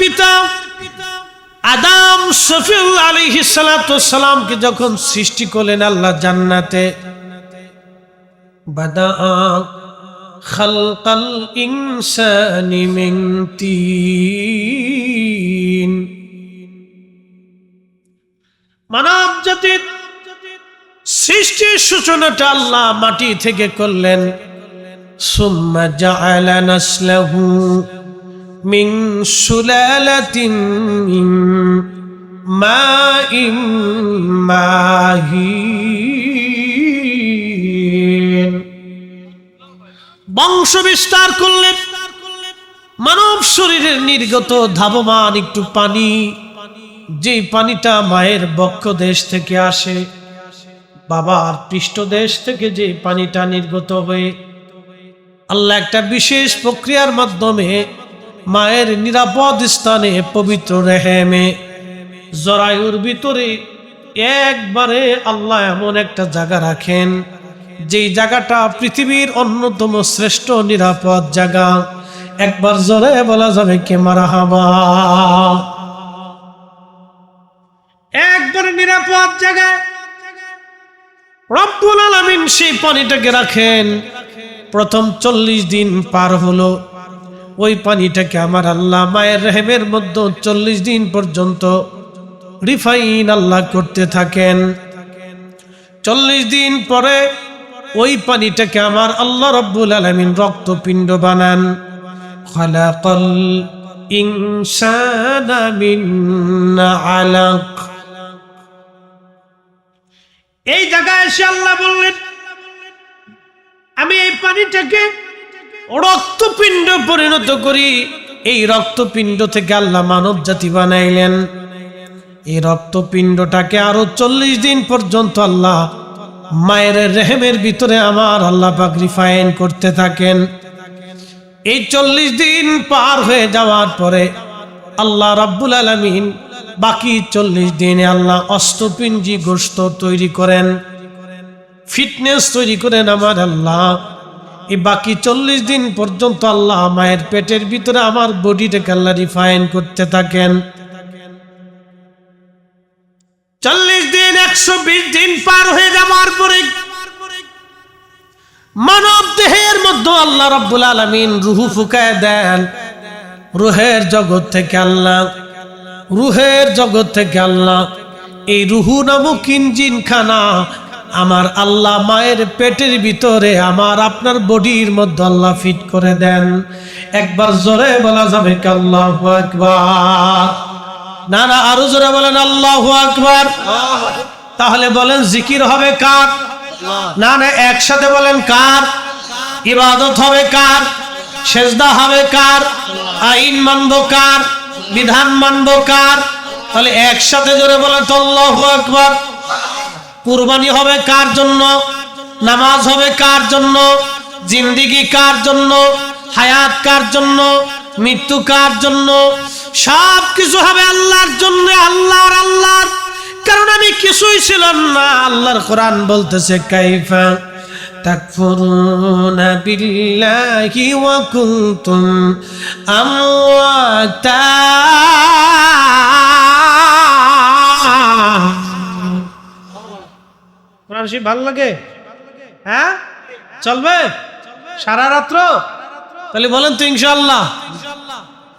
পিতা আদম সফিউল আলাইহিস সালাতু সালামকে যখন সৃষ্টি করলেন আল্লাহ জান্নাতে, বাদা খালকাল ইনসানি মিন তিন, মানব জাতির সৃষ্টির সূচনাটা আল্লাহ মাটি থেকে করলেন। সুম্মা জাআলা নাসলাহু মিন সুলালাতিন মিন মাইন মাহিন, বংশ বিস্তার করলেন। মানব শরীরের নির্গত ধাবমান একটু পানি, যে পানিটা মায়ের বক্ষদেশ থেকে আসে, বাবার পৃষ্ঠদেশ থেকে যে পানিটা নির্গত হয়ে আল্লাহ একটা বিশেষ প্রক্রিয়ার মাধ্যমে মায়ের নিরাপদ স্থানে পবিত্র রেহেমে জরায়ুর ভিতরে একবারে আল্লাহ এমন একটা জায়গা রাখেন, যেই জায়গাটা পৃথিবীর অন্যতম শ্রেষ্ঠ নিরাপদ জায়গা। একবার জোরে বলা যাবে কে মারহাবা। একবারে নিরাপদ জায়গায় রব্বুল আলামিন সেই পানিটাকে রাখেন। প্রথম 40 দিন পার হলো, ওই পানিটাকে আমার আল্লাহ মায়ের রেহেমের মধ্যে 40 দিন পর্যন্ত রিফাইন আল্লাহ করতে থাকেন। 40 দিন পরে ওই পানিটাকে আমার আল্লাহ রব্বুল আলামিন রক্তপিণ্ড বানান। খালাকাল ইনসানা মিন আলাক, এই জায়গায় এসে আল্লাহ বললেন আমি এই পানিটাকে রক্তপিণ্ড পরিণত করি। এই রক্তপিণ্ড থেকে আল্লাহ মানব জাতি বানাইলেন। এই রক্তপিণ্ডটাকে আরো 40 দিন পর্যন্ত আল্লাহ মায়ের রেহেমের ভিতরে আমার আল্লাহ পাক রিফাইন করতে থাকেন। এই 40 দিন পার হয়ে যাওয়ার পরে আল্লাহ রাব্বুল আলামিন বাকি 40 দিনে আল্লাহ অষ্টপিণ্ডি গোশত তৈরি করেন, ফিটনেস তৈরি করেন আমার আল্লাহ। এই বাকি 40 দিন পর্যন্ত আল্লাহ মায়ের পেটের ভিতরে আমার বডিটাকে আল্লাহ রিফাইন করতে থাকেন। 40 দিন 120 দিন পার হয়ে যাওয়ার পরে মানব দেহের মধ্যে আল্লাহ রাব্বুল আলামিন রূহ ফুঁকায় দেন। রূহের জগৎ থেকে আল্লাহ এই রূহ নামক ইঞ্জিন খানা আমার আল্লাহ মায়ের পেটের ভিতরে আমার আপনার বডির মধ্যে আল্লাহ ফিট করে দেন। একবার জোরে বলা যাবে কি আল্লাহু আকবার? না না, আরো জোরে বলেন আল্লাহু আকবার। তাহলে বলেন জিকির হবে কার? না না, একসাথে বলেন কার? ইবাদত হবে কার? সেজদা হবে কার? আইন মানবো কার? বিধান মানবো কার? তাহলে একসাথে জোরে বলেন তো আল্লাহু আকবার। কুরবানি হবে কার জন্য? নামাজ হবে কার জন্য? জিন্দেগি কার জন্য? হায়াত কার জন্য? মৃত্যু কার জন্য? সব কিছু হবে আল্লাহর জন্য, আল্লাহর। কারণ আমি কিছুই ছিলাম না। আল্লাহর কোরআন বলতেছে কাইফা তাকফুরুনা বিল্লাহি ওয়া কুনতুম আমওয়াতা। কোরআন শরীফ ভালো লাগে? হ্যাঁ, চলবে সারা রাত্র? তাহলে বলেন তো ইনশাআল্লাহ।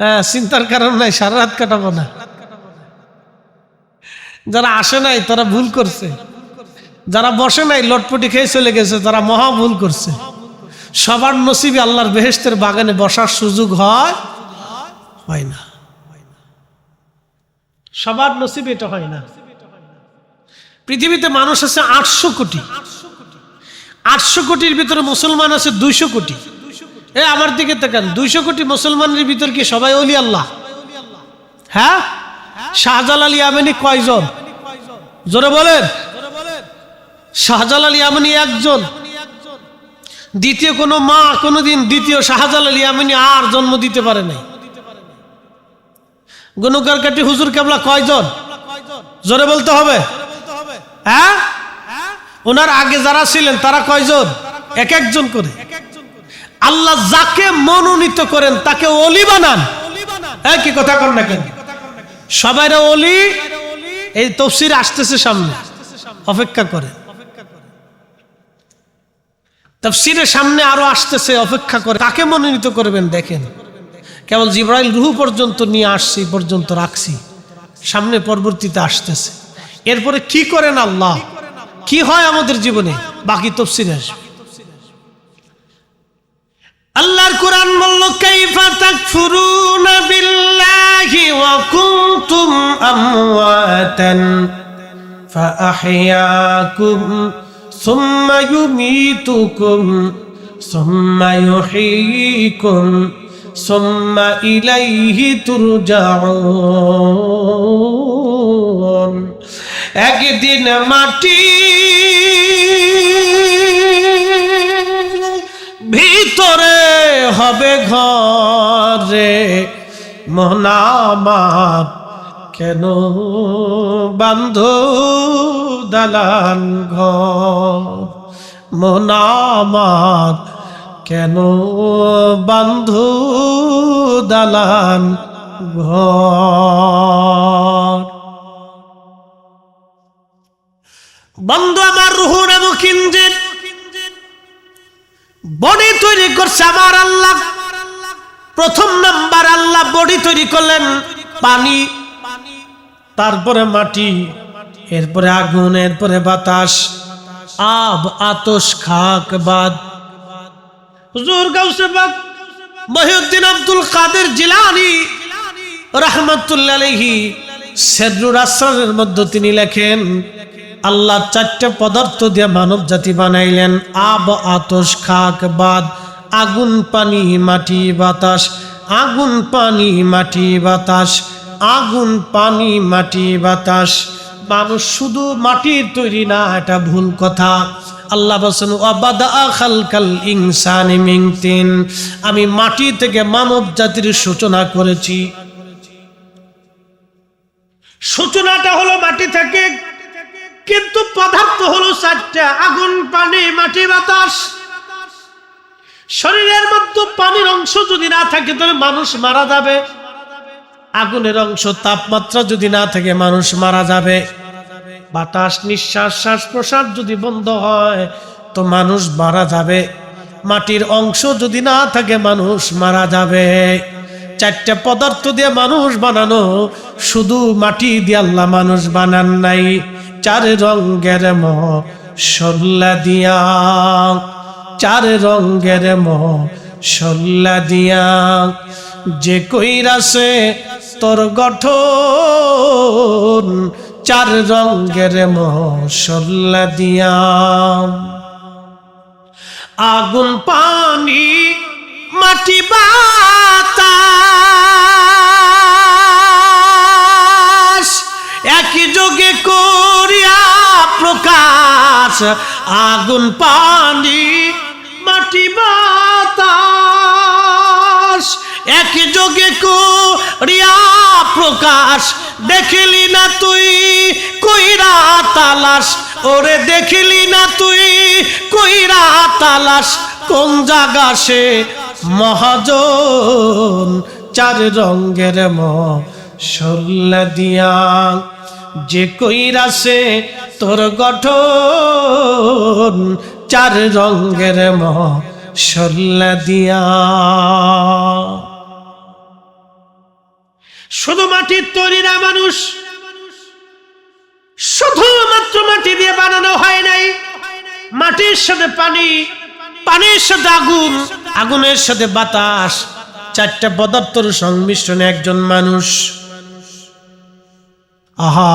হ্যাঁ, চিন্তার কারণ নাই, সারা রাত কাটাবো না। যারা আসে নাই তারা ভুল করছে, যারা বসে নাই লটপটি খেয়ে চলে গেছে তারা মহা ভুল করছে। সবার নসিবে আল্লাহর বেহেশতের বাগানে বসার সুযোগ হয় না। সবার নসিবে এটা হয় না। পৃথিবীতে মানুষ আছে 800 কোটি। 800 কোটির ভিতরে মুসলমান আছে 200 কোটি। আমার দিকে তাকান, 200 কোটি মুসলমানের ভিতর কি সবাই ওলি আল্লাহ? হ্যাঁ, শাহজালাল ইয়ামানি কয়জন? জোরে বলেন। শাহজালাল ইয়ামানি একজন। দ্বিতীয় কোনো মা কোনোদিন দ্বিতীয় শাহজালাল ইয়ামানি আর জন্ম দিতে পারে নাই। গুণকার কাটি হুজুর কেবলা কয়জন? জোরে বলতে হবে। হ্যাঁ, ওনার আগে যারা ছিলেন তারা কয়জন? এক একজন করে। আল্লাহ যাকে মনোনীত করেন তাকে ওলি বানান। কি কথা কন না কেন? সবাইরা ওলি, এই তাফসীর আসতেছে সামনে, অপেক্ষা করে। তাফসীরের সামনে আরো আসতেছে, অপেক্ষা করে। কাকে মনোনীত করবেন দেখেন। কেবল জিবরাইল রূহ পর্যন্ত নিয়ে আসছি, পর্যন্ত রাখছি, সামনে পরবর্তীতে আসতেছে। এরপরে কি করেন আল্লাহ, কি হয় আমাদের জীবনে, বাকি তাফসীরে আসবে। আল্লাহর কোরআন বলল, কাইফা তাকফুরুনা বিল্লাহি ওয়া কুনতুম আমওয়াতান ফাআহইয়াকুম সুম্মা ইউমীতুকুম সুম্মা ইউহয়ীকুম সুম্মা ইলাইহি তুরজাউন। একদিন মাটি ভিতরে হবে ঘরে, মন আমার কেন বান্ধ দালান ঘর, মন আমার কেন বান্ধ দালান ঘর। বন্ধু আমার, রূহুর মুখিনজির বডি তৈরি করছে আমার আল্লাহ। প্রথম নাম্বার আল্লাহ বডি তৈরি করলেন পানি, তারপরে মাটি, এরপরে আগুন, এরপরে বাতাস, আব, আতশ, খাক, বাদ। হুজুর গাউসে পাক মহিউদ্দিন আব্দুল কাদের জিলানী রাহমাতুল্লাহ আলাইহি সিররুল আসরারের মধ্যে তিনি লেখেন, আল্লাহ চারটে পদার্থ দিয়ে মানব জাতি বানাইলেন, আব, আতশ, খাক, বাদ। আগুন, পানি, মাটি, বাতাস। আগুন, পানি, মাটি, বাতাস। আগুন, পানি, মাটি, বাতাস। মানুষ শুধু মাটির তৈরি না, এটা ভুল কথা। আল্লাহ বলেন, ওয়াবাদা খালকাল ইনসানি মিন তিন, আমি মাটি থেকে মানব জাতির সূচনা করেছি। সূচনাটা হলো মাটি থেকে, কিন্তু পদার্থ হলো চারটা, আগুন, পানি, মাটি, বাতাস। শরীরের মধ্যে পানির অংশ যদি না থাকে তাহলে মানুষ মারা যাবে। আগুনের অংশ, তাপমাত্রা যদি না থাকে মানুষ মারা যাবে। বাতাস, নিঃশ্বাস, শ্বাস প্রশ্বাস যদি বন্ধ হয় তো মানুষ মারা যাবে। মাটির অংশ যদি না থাকে মানুষ মারা যাবে। চারটা পদার্থ দিয়ে মানুষ বানানো, শুধু মাটি দিয়ে আল্লাহ মানুষ বানান নাই। চার রঙের মশলা দিয়া, চার রঙের মশলা দিয়া যে কইরাছে তোর গঠন, চার রঙের মশলা দিয়া। আগুন, পানি, মাটি, বাতাস একই যোগে করিয়া প্রকাশ। আগুন, পানি, মাটি, বাতাস একই যোগে করিয়া প্রকাশ। দেখিলি না তুই কইরা তালাশ, ওরে দেখিলি না তুই কইরা তালাশ, কোন জায়গা সে মহাজন। চার রঙের মশলা দিয়া যে কইরাছে তোর গঠন, চার রঙের মশলা দিয়া। শুধু মাটির তৈরি না মানুষ, শুধুমাত্র মাটি দিয়ে বানানো হয় নাই। মাটির সাথে পানি, পানির সাথে আগুন, আগুনের সাথে বাতাস, চারটা পদার্থের সংমিশ্রণে একজন মানুষ। আহা,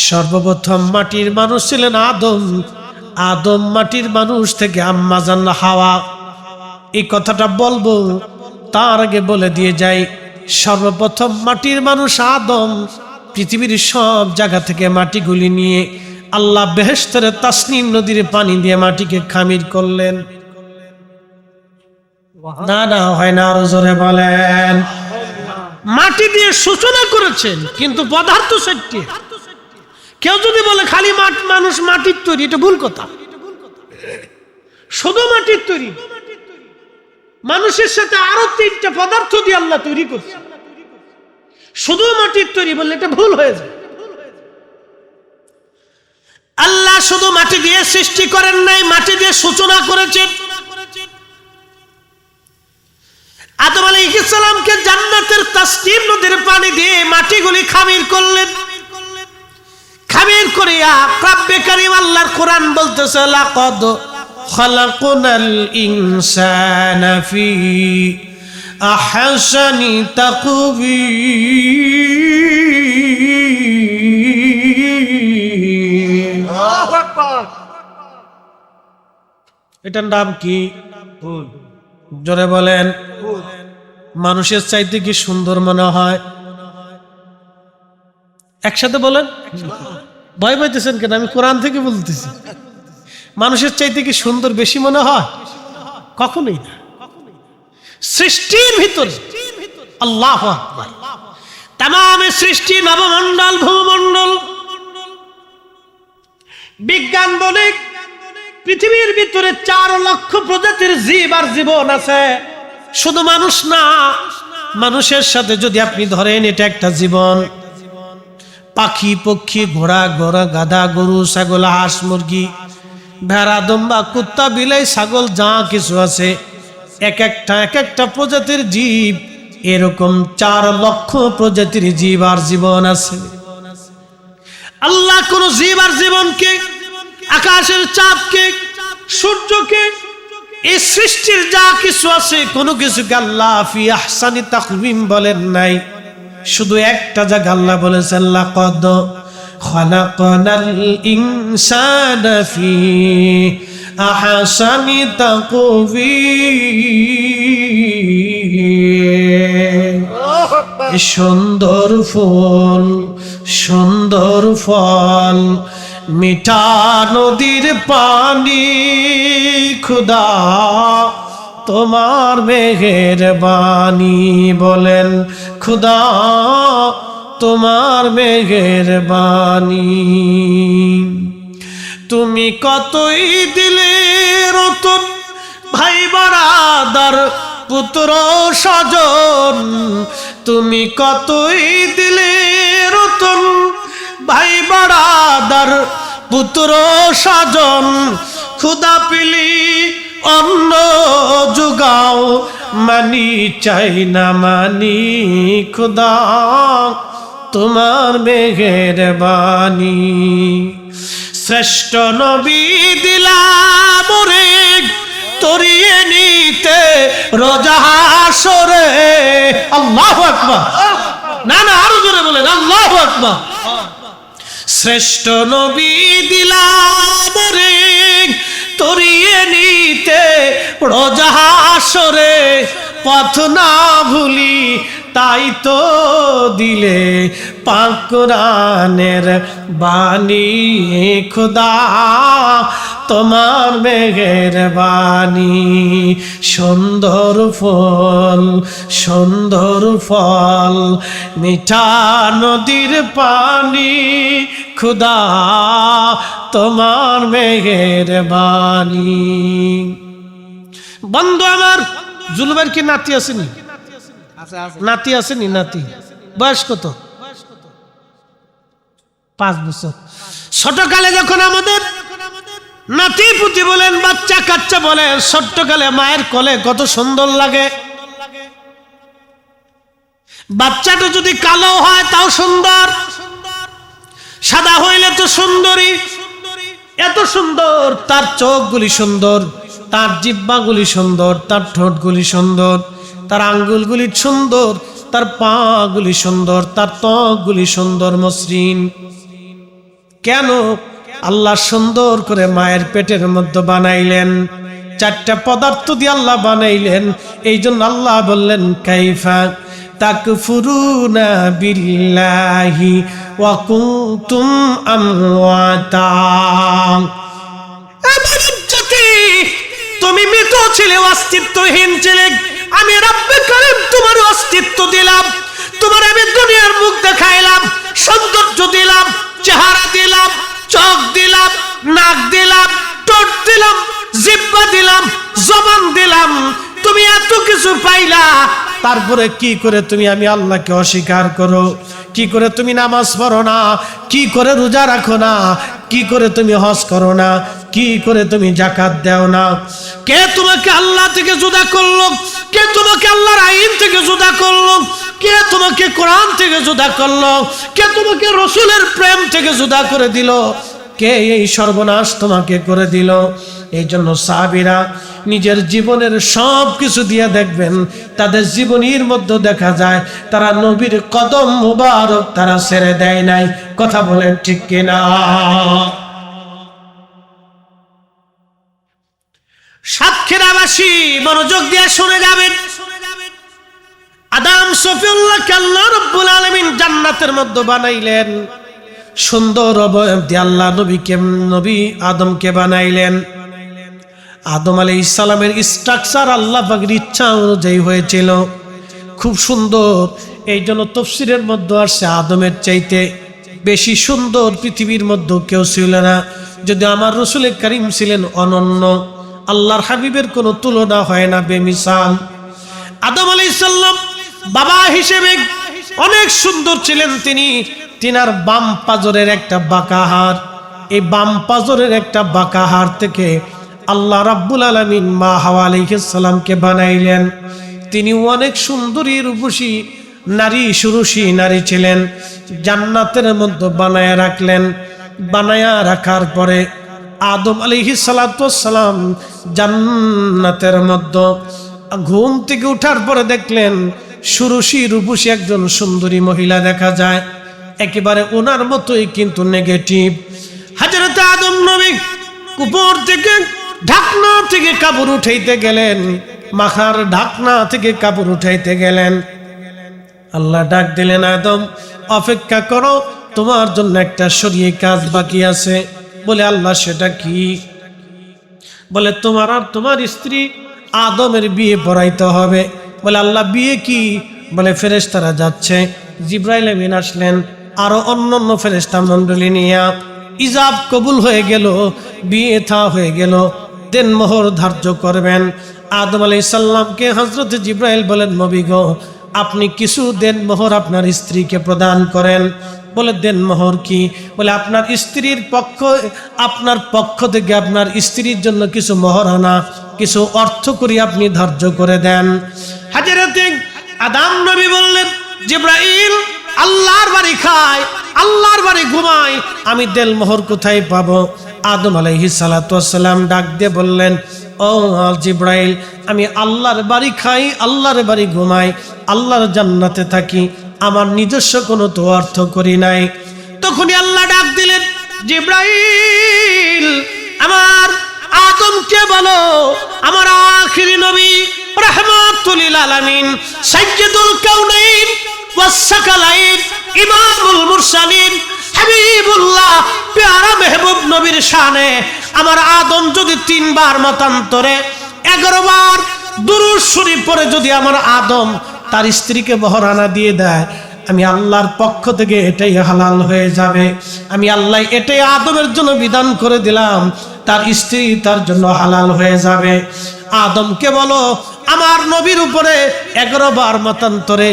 সর্বপ্রথম মাটির মানুষ ছিলেন আদম। আদম মাটির মানুষ থেকে আম্মা জান হাওয়া। এই কথাটা বলবো তার আগে বলে দিয়ে যাই, সর্বপ্রথম মাটির মানুষ আদম। পৃথিবীর সব জায়গা থেকে মাটিগুলি নিয়ে আল্লাহ বেহেশতের তাসনিম নদীর পানি দিয়ে মাটিকে খামির করলেন। না না হয় না, আরো জোরে বলেন। মাটি দিয়ে সূচনা করেছেন, কিন্তু পদার্থ চারটি। কেউ যদি বলে খালি মানুষ মাটির তৈরি, এটা ভুল কথা। শুধু মাটির তৈরি, মানুষের সাথে আরো তিনটা পদার্থ দিয়ে আল্লাহ তৈরি করছে। শুধু মাটির তৈরি বললে এটা ভুল হয়ে যায়। আল্লাহ শুধু মাটি দিয়ে সৃষ্টি করেন নাই, মাটি দিয়ে সূচনা করেছেন। আদম আলাইহিস সালামকে জান্নাতের তাসনিম নদীর পানি দিয়ে মাটিগুলি খামির করলেন। খামির করিয়া রব্বে কারীম আল্লাহর কোরআন বলতেছে, লাকাদ খালাকনাল ইনসানা ফি আহসানি তাকবীর। আল্লাহু আকবার। এটার নাম কি? ফুল। জোরে বলেন। মানুষের চাইতে কি সুন্দর মনে হয়? একসাথে বলেন। ভয় পাইতেছেন কেন? আমি কোরআন থেকে বলতেছি। মানুষের চাইতে কি সুন্দর বেশি মনে হয়? কখনোই না। সৃষ্টির ভিতরে আল্লাহু আকবার, তামাম সৃষ্টি, নবমণ্ডল, ভূমণ্ডল, বিজ্ঞান বলে পৃথিবীর ভিতরে 4 লক্ষ প্রজাতির জীব আর জীবন আছে। শুধু মানুষ না, মানুষের সাথে যদি আপনি ধরেন এটা একটা জীবন, পাখি, পক্ষী, ঘোড়া, গাধা, গরু, ছাগল, হাঁস, মুরগি, ভেড়া, দম্বা, কুত্তা, বিলাই, ছাগল, যা কিছু আছে, এক একটা প্রজাতির জীব। এরকম 4 লক্ষ প্রজাতির জীব আর জীবন আছে। আল্লাহ কোন জীব আর জীবনকে, আকাশের চাঁদকে, সূর্যকে, এই সৃষ্টির যা কিছু আছে কোনো কিছুকে আল্লাহ ফি আহসানি তাকওয়িম বলেন নাই। শুধু একটা জায়গা আল্লাহ বলেছেন, লাকাদ খালাকনাল ইনসানা ফি আহসানি তাকওয়িম। সুন্দর ফুল, সুন্দর ফল, মিঠা নদীর পানি, খুদা তোমার মেহেরবানি। বলেন, খুদা তোমার মেহেরবানি। তুমি কতই দিলে রতন, ভাই বারাদার, পুত্র স্বজন। তুমি কতই দিলে রতন, ভাই বারাদার, পুত্র স্বজন। খুদা পিলি অন্ন জুগাও, মানি চাই না মানি, খুদা তোমার মেহেরবানি। শ্রেষ্ঠ নবী দিলাম রে, তরিয়ে নিতে রোজা হাসরে। আল্লাহু আকবার। না না, আরো জোরে বলেন, আল্লাহু আকবার। শ্রেষ্ঠ নবী দিলাম রে, তরিয়ে নিতে রোজা হাসরে। পথ না ভুলি তাই তো দিলে পাক কোরআনের বাণী। খুদা তোমার মেহেরবানি। সুন্দর ফল, সুন্দর ফল, মিঠা নদীর পানি, খুদা তোমার মেহেরবানি। বন্ধু আমার, জুলুবের কি নাতি আসেনি? নাতি আসেনি? নাতি বয়স কত? 5 বছর। ছোটকালে যখন আমাদের নাতি পুতি বলেন, বাচ্চা কাচ্চা বলেন, ছোট্টকালে মায়ের কোলে কত সুন্দর লাগে। বাচ্চাটা যদি কালো হয় তাও সুন্দর, সাদা হইলে তো সুন্দরী। এত সুন্দর, তার চোখগুলি সুন্দর, তার জিহ্বাগুলি সুন্দর, তার ঠোঁটগুলি সুন্দর, তার আঙ্গুলগুলি সুন্দর, তার পা গুলি সুন্দর, তার ত্বকগুলি সুন্দর, মসৃণ। কেন? আল্লাহ সুন্দর করে মায়ের পেটের মধ্যে বানাইলেন, 4টা পদার্থ দিয়ে আল্লাহ বানাইলেন। এই জন্য আল্লাহ বললেন, কাইফা তাকফুরুনা বিল্লাহি ওয়া কুনতুম আমওয়াতা। তুমি মৃত ছিলে, অস্তিত্বহীন ছিলে, আমি রব্বে কারীম তোমার অস্তিত্ব দিলাম। তোমার আমি দুনিয়ার মুখ দেখাইলাম, সৌন্দর্য দিলাম, চেহারা দিলাম, চোখ দিলাম, নাক দিলাম, ঠোঁট দিলাম, জিহ্বা দিলাম, জবান দিলাম। তুমি এত কিছু পাইলা, তারপরে কি করে তুমি আমি আল্লাহকে অস্বীকার করো? কি করে তুমি নামাজ পড়ো না? কি করে রোজা রাখো না? কি করে তুমি হজ করো না? কি করে তুমি যাকাত দাও না? কে তোমাকে আল্লাহ থেকে জুদা করলো? কে তোমাকে আল্লাহর আইন থেকে জুদা করলো? কে তোমাকে কোরআন থেকে জুদা করলো? কে তোমাকে রসুলের প্রেম থেকে জুদা করে দিল? কে এই সর্বনাশ তোমাকে করে দিল? এই জন্য সাহাবীরা নিজের জীবনের সব কিছু দিয়ে দেখবেন, তাদের জীবনীর মধ্যে দেখা যায় তারা নবীর কদম মুবারক তারা ছেড়ে দেয় নাই। কথা বলেন ঠিক কিনা? সাতক্ষীরাবাসী মনোযোগ দিয়ে শুনে যাবেন। আদম সফিউল্লাহকে আল্লাহ রাব্বুল আলামিন জান্নাতের মধ্যে বানাইলেন, সুন্দর অবয়ব দিয়ে আল্লাহ নবী আদমকে বানাইলেন। আদম আলাইহিস সালামের স্ট্রাকচার আল্লাহ পাকের ইচ্ছা অনুযায়ী হয়েছিল, খুব সুন্দর। এই জন্য তাফসীরের মধ্যে আসছে আদমের চাইতে বেশি সুন্দর পৃথিবীর মধ্যে কেউ ছিল না। যদি আমার রাসূল কারীম ছিলেন অনন্য, আল্লাহর হাবিবের কোনো তুলনা হয় না, বেমিসাল। আদম আলাইহিস সালাম বাবা হিসেবে অনেক সুন্দর ছিলেন। তিনার বাম পাজরের একটা বাঁকা হাড়, এই বাম পাজরের একটা বাঁকা হাড় থেকে আল্লাহ রাব্বুল আলামিন মা হাওয়া আলাইহিস সালামকে বানাইলেন। তিনি অনেক সুন্দরী রূপসী নারী, সুরুষী নারী ছিলেন। জান্নাতের মধ্যে বানায়া রাখলেন। বানায়া রাখার পরে আদম আলাইহিস সালাতু ওয়াস সালাম জান্নাতের মধ্যে ঘুম থেকে উঠার পরে দেখলেন সুরুষী রূপসী একজন সুন্দরী মহিলা দেখা যায়, একেবারে ওনার মতোই কিন্তু নেগেটিভ। হযরত আদম নবী উপর থেকে ঢাকনা থেকে কাপড় উঠাইতে গেলেন, মাথার ঢাকনা থেকে কাপড় উঠাইতে গেলেন। আল্লাহ ডাক দিলেন, আদম অপেক্ষা করো, তোমার জন্য একটা শরীয়ী কাজ বাকি আছে। বলে আল্লাহ সেটা কি? বলে তোমার আর তোমার স্ত্রী আদমের বিয়ে পড়াইতে হবে। বলে আল্লাহ বিয়ে কি? বলে ফেরেশতারা যাচ্ছে। জিবরাইল আমিন আসলেন, আরো অন্যান্য ফেরেশতা মণ্ডলী নিয়ে। ইজাব কবুল হয়ে গেল, বিয়ে থা হয়ে গেল, দেনমোহর ধার্য করবেন। আদম আলাইহিস সালামকে হযরত জিবরাইল বলেন, নবী গো, আপনি কিছু দেনমোহর আপনার স্ত্রীকে প্রদান করেন। বলে দেনমোহর কি? বলে আপনার স্ত্রীর আপনার পক্ষ থেকে আপনার স্ত্রীর জন্য কিছু মহারণা, কিছু অর্থ করি আপনি ধার্য করে দেন। হযরত আদম নবী বললেন, জিবরাইল আল্লাহর বাড়ি খায়, আল্লাহর বাড়ি ঘুমায়, আমি দেনমোহর কোথায় পাবো? আদম আলাইহিস সালাতু ওয়াস সালাম ডাক দিয়ে বললেন, ও জিবরাইল, আমি আল্লাহর বাড়ি খাই, আল্লাহর বাড়ি ঘুমাই, আল্লাহর জান্নাতে থাকি, আমার নিজস্ব কোনো তো অর্থ করি নাই। তখনই আল্লাহ ডাক দিলেন, জিবরাইল আমার আদমকে বলো, আমার আখিরি নবী রাহমাতুল লিল আলামিন, সাইয়্যিদুল কাউনাইন ওয়াস সাকালাইন, ইমামুল মুরসালিন, হাবিবুল্লাহ প্যারা মেহবুব নবীর শানে আমার আদম যদি 3 বার মতান্তরে 11 বার দুরূদ শরীফ পড়ে যদি আমার আদম তার স্ত্রীকে মহারানা দিয়ে দেয়, আমি আল্লাহর পক্ষ থেকে এটাই হালাল হয়ে যাবে। আমি আল্লাহ এটাই আদমের জন্য বিধান করে দিলাম, তার স্ত্রী তার জন্য হালাল হয়ে যাবে। আদমকে বলো আমার নবীর উপরে 11 বার মতান্তরে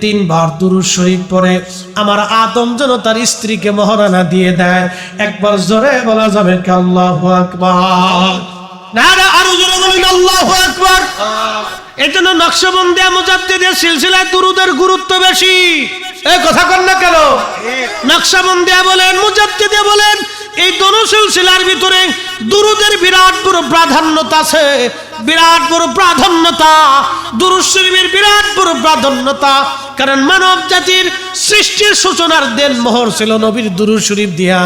3 বার দুরূদ শরীফ পড়ে আমার আদম যেন তার স্ত্রীকে মহারানা দিয়ে দেয়। একবার জোরে বলা যাবে কি আল্লাহু আকবার? নারা আরো জোরে বলেন আল্লাহু আকবার। এজন্য নকশবন্দিয়া মুজাদ্দিদের সিলসিলায় দুরুদের গুরুত্ব বেশি। এই কথা কন না কেন? নকশবন্দিয়া বলেন, মুজাদ্দিদে বলেন, এই দোনো সিলসিলার ভিতরে দুরুদের বিরাট বড় প্রাধান্যতা আছে, বিরাট বড় প্রাধান্যতা। দুরূদ শরীফের বিরাট বড় প্রাধান্যতা, কারণ মানব জাতির সৃষ্টির সূচনার দেনমোহর ছিল নবীর দুরূদ শরীফ দিয়া।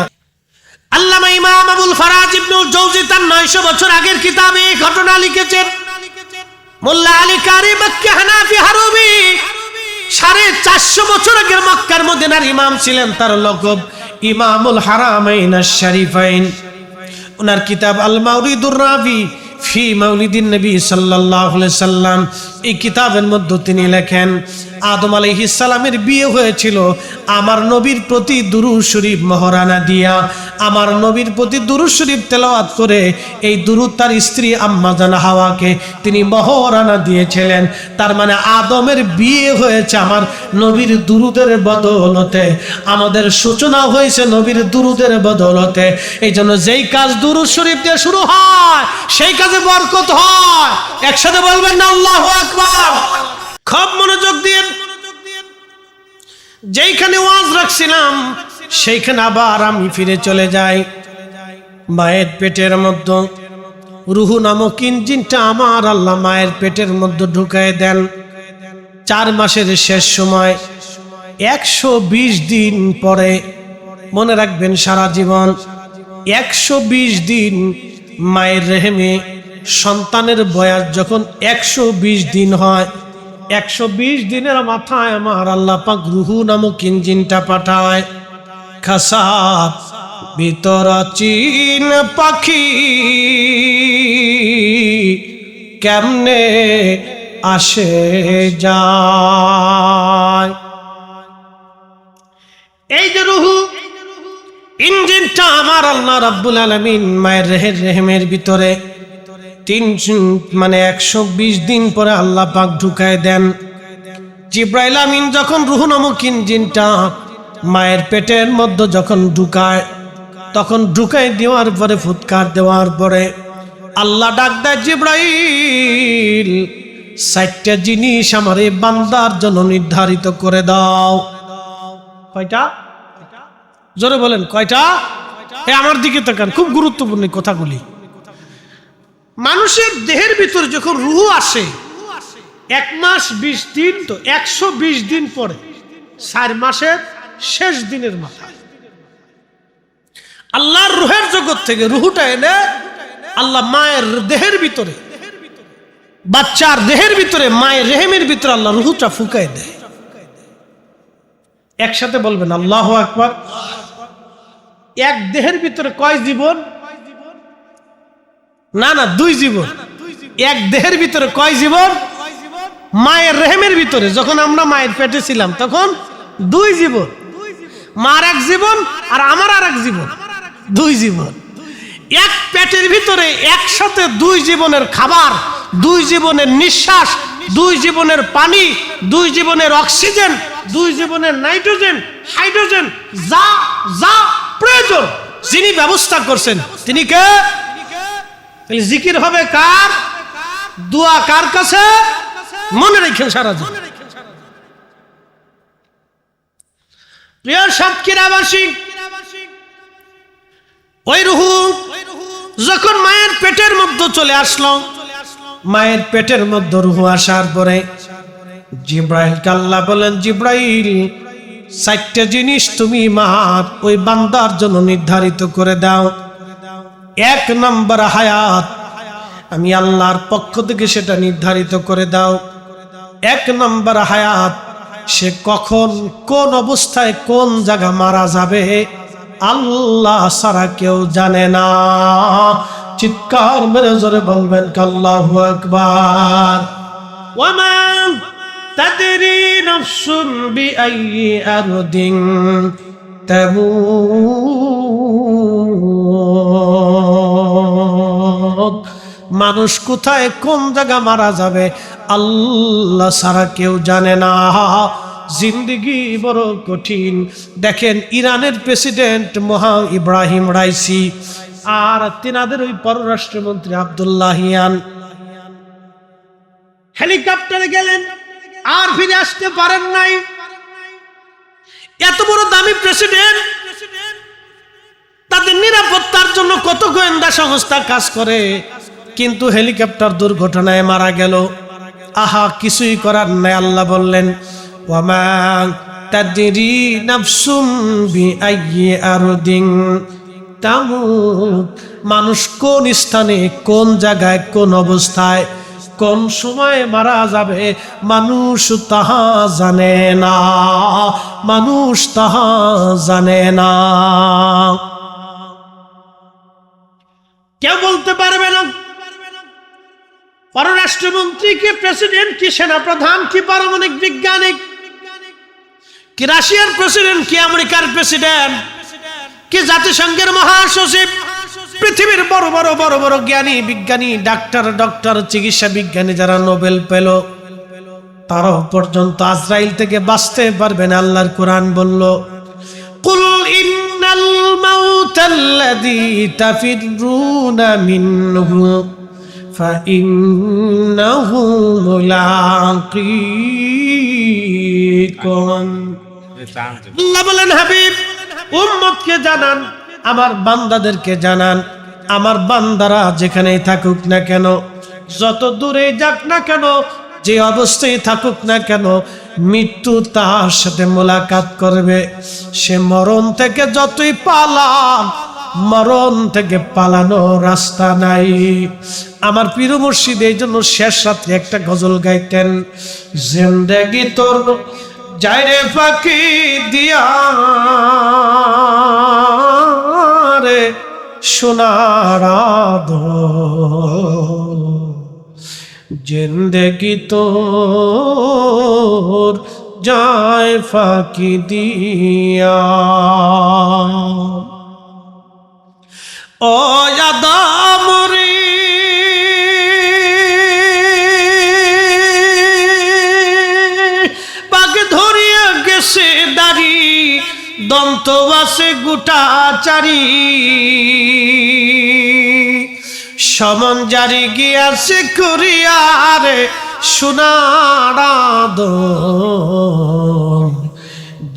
আল্লামা ইমাম আবুল ফারাজ ইবনুল জাওজি তার 900 বছর আগের কিতাবে এই ঘটনা লিখেছেন। মোল্লা আলী কারি মক্কি হানাফি হারুবি 450 বছর আগের মক্কার মদিনার ইমাম ছিলেন, তার লকব ইমামুল হারামাইন আশ-শরীফাইন। ওনার কিতাব আল মাওরিদুর রাবি ফি মাউলিদিন নবী সাল্লাল্লাহু আলাইহি সাল্লাম, এই কিতাবের মধ্যে তিনি লেখেন আদম আলাইহিস সালামের বিয়ে হয়েছিল আমার নবীর প্রতি দুরূদ শরীফ মহরানা দিয়া, আমার নবীর প্রতি দুরূদ শরীফ তেলাওয়াত করে এই দুরূদ তার স্ত্রী আম্মা জান হাওয়াকে তিনি মহরানা দিয়েছিলেন। তার মানে আদমের বিয়ে হয়েছে আমার নবীর দুরূদের বদৌলতে, আমাদের সূচনা হয়েছে নবীর দুরূদের বদৌলতে। এই জন্য যেই কাজ দুরূদ শরীফ দিয়ে শুরু হয় সেই কাজে বরকত হয়। একসাথে বলবেন না আল্লাহু আকবার। খুব মনোযোগ দিয়ে যেইখানে ওয়াজ রাখছিলাম সেইখানে আবার আমি ফিরে চলে যাই। মায়ের পেটের মধ্যে রুহু নামক ইঞ্জিনটা আমার আল্লাহ মায়ের পেটের মধ্যে ঢুকায় দেন। 4 মাসের শেষ সময় 120 দিন পরে, মনে রাখবেন সারা জীবন 120 দিন মায়ের রেহেমে সন্তানের বয়স যখন 120 দিন হয়, 120 দিনের মাথায় আমার আল্লাহ পাক রুহু নামক ইঞ্জিনটা পাঠায়। খাসাত ভিতর চিন পাখি কেমনে আসে যায়। এই যে রুহু ইঞ্জিনটা আমার আল্লাহ রাব্বুল আলামিন মায়ের রেহেমের ভিতরে 120 দিন পরে আল্লাহ পাক ঢুকায় দেন। জিব্রাইল আমিন যখন রুহু নামক ইঞ্জিনটা মায়ের পেটের মধ্যে যখন ঢুকায়, তখন ঢুকাই দেওয়ার পরে ফুৎকার দেওয়ার পরে আল্লাহ ডাক দেয়, জিব্রাইল 4টা জিনিস আমার এই বান্দার জন্য নির্ধারিত করে দাও। কয়টা? জোরে বলেন কয়টা? আমার দিকে তাকান, খুব গুরুত্বপূর্ণ কথাগুলি। মানুষের দেহের ভিতরে যখন রুহু আসে 1 মাস 20 দিন, তো 120 দিন পরে 4 মাসের শেষ দিনের মাথায় আল্লাহর রুহের জগৎ থেকে রুহুটা এনে আল্লাহ মায়ের দেহের ভিতরে, বাচ্চার দেহের ভিতরে, মায়ের রেহেমের ভিতরে আল্লাহ রুহুটা ফুঁকায় দেয়। একসাথে বলবেন আল্লাহু আকবার। এক দেহের ভিতরে কয় জীবন? না 2 জীবন। এক দেহের ভিতরে কয় জীবন? মায়ের রেহেমের ভিতরে যখন আমরা মায়ের পেটে ছিলাম তখন 2 জীবন। মার 1 জীবন আর আমার আর 1 জীবন, 2 জীবন। এক পেটের ভিতরে একসাথে 2 জীবনের খাবার, 2 জীবনের নিঃশ্বাস, 2 জীবনের পানি, 2 জীবনের অক্সিজেন, 2 জীবনের নাইট্রোজেন, হাইড্রোজেন, যা যা প্রয়োজন যিনি ব্যবস্থা করছেন তিনি কে? জিকির হবে কার? দোয়া কার কাছে? মনে রেখেন সারা জীবন। প্রিয় সাতক্ষীরাবাসী, ওই রুহু যখন মায়ের পেটের মধ্যে চলে আসলো, মায়ের পেটের মধ্যে রুহু আসার পরে জিব্রাইলকে আল্লাহ বলেন, জিব্রাইল 4টা জিনিস তুমি মার ওই বান্দার জন্য নির্ধারিত করে দাও। 1 নম্বর হায়াত, আমি আল্লাহর পক্ষ থেকে সেটা নির্ধারিত করে দাও। 1 নম্বর হায়াত, সে কখন কোন অবস্থায় কোন জায়গা মারা যাবে আল্লাহ ছাড়া কেউ জানে না। চিৎকার মেরে জোরে বলবেন আল্লাহু আকবার। ওয়ামা তাদরি নাফসুন বিআইয়ি আরদিন তামুত, মানুষ কোথায় কোন জায়গা মারা যাবে আল্লাহ ছাড়া কেউ জানে না। জিন্দেগি বড় কঠিন। দেখেন ইরানের প্রেসিডেন্ট মহা ইব্রাহিম রাইসি আর তিনাদের ওই পররাষ্ট্রমন্ত্রী আব্দুল্লাহিয়ান হেলিকপ্টারে গেলেন আর ফিরে আসতে পারেন নাই। এত বড় দামি প্রেসিডেন্ট, তাদের নিরাপত্তার জন্য কত গোয়েন্দা সংস্থা কাজ করে, কিন্তু হেলিকপ্টার দুর্ঘটনায় মারা গেল। আহা, কিছুই করার নাই। আল্লাহ বললেন, ওয়ামা তাদরি নাফসুম বিআইয়ি আরদিন তামুত, মানুষ কোন স্থানে, কোন জায়গায়, কোন অবস্থায়, কোন সময় মারা যাবে মানুষ তাহা জানে না, মানুষ তাহা জানে না। কেউ বলতে পারবে না পররাষ্ট্রমন্ত্রী কি প্রেসিডেন্ট কি সেনাপ্রধান কি পারমাণবিক বিজ্ঞানী কি রাশিয়ার প্রেসিডেন্ট কি আমেরিকার প্রেসিডেন্ট কি জাতিসংঘের মহাসচিব, পৃথিবীর বড় বড় বড় বড় জ্ঞানী বিজ্ঞানী ডক্টর চিকিৎসা বিজ্ঞানী যারা নোবেল পেল, তারাও পর্যন্ত আজরাইল থেকে বাঁচতে পারবে না। আল্লাহর কোরআন বলল, কুল ইন্নাল মাউতাল্লাযী তাফিরুনা মিনহু ফাইন্নাহু মুলাকীকুম। আল্লাহ বলেন, হাবিব উম্মতকে জানান, আমার বান্দাদেরকে জানান, আমার বান্দারা যেখানেই থাকুক না কেন, যত দূরে যাক না কেন, যে অবস্থায় থাকুক না কেন, মৃত্যু তার সাথে মোলাকাত করবে। সে মরণ থেকে যতই পালাক, মরণ থেকে পালানো রাস্তা নাই। আমার পীর মুর্শিদ এই জন্য শেষ রাত্রে একটা গজল গাইতেন, জিন্দেগি তোর যাইরে ফাঁকি দিয়া রে সোনার জিন্দেগি তোর যায় ফাঁকি দিয়া। ও আদমরি পাক ধরিয়া গেছে দাড়ি, দন্ত আছে গোটা চারি, সমন জারি গিয়াছে করিয়ারে সোনার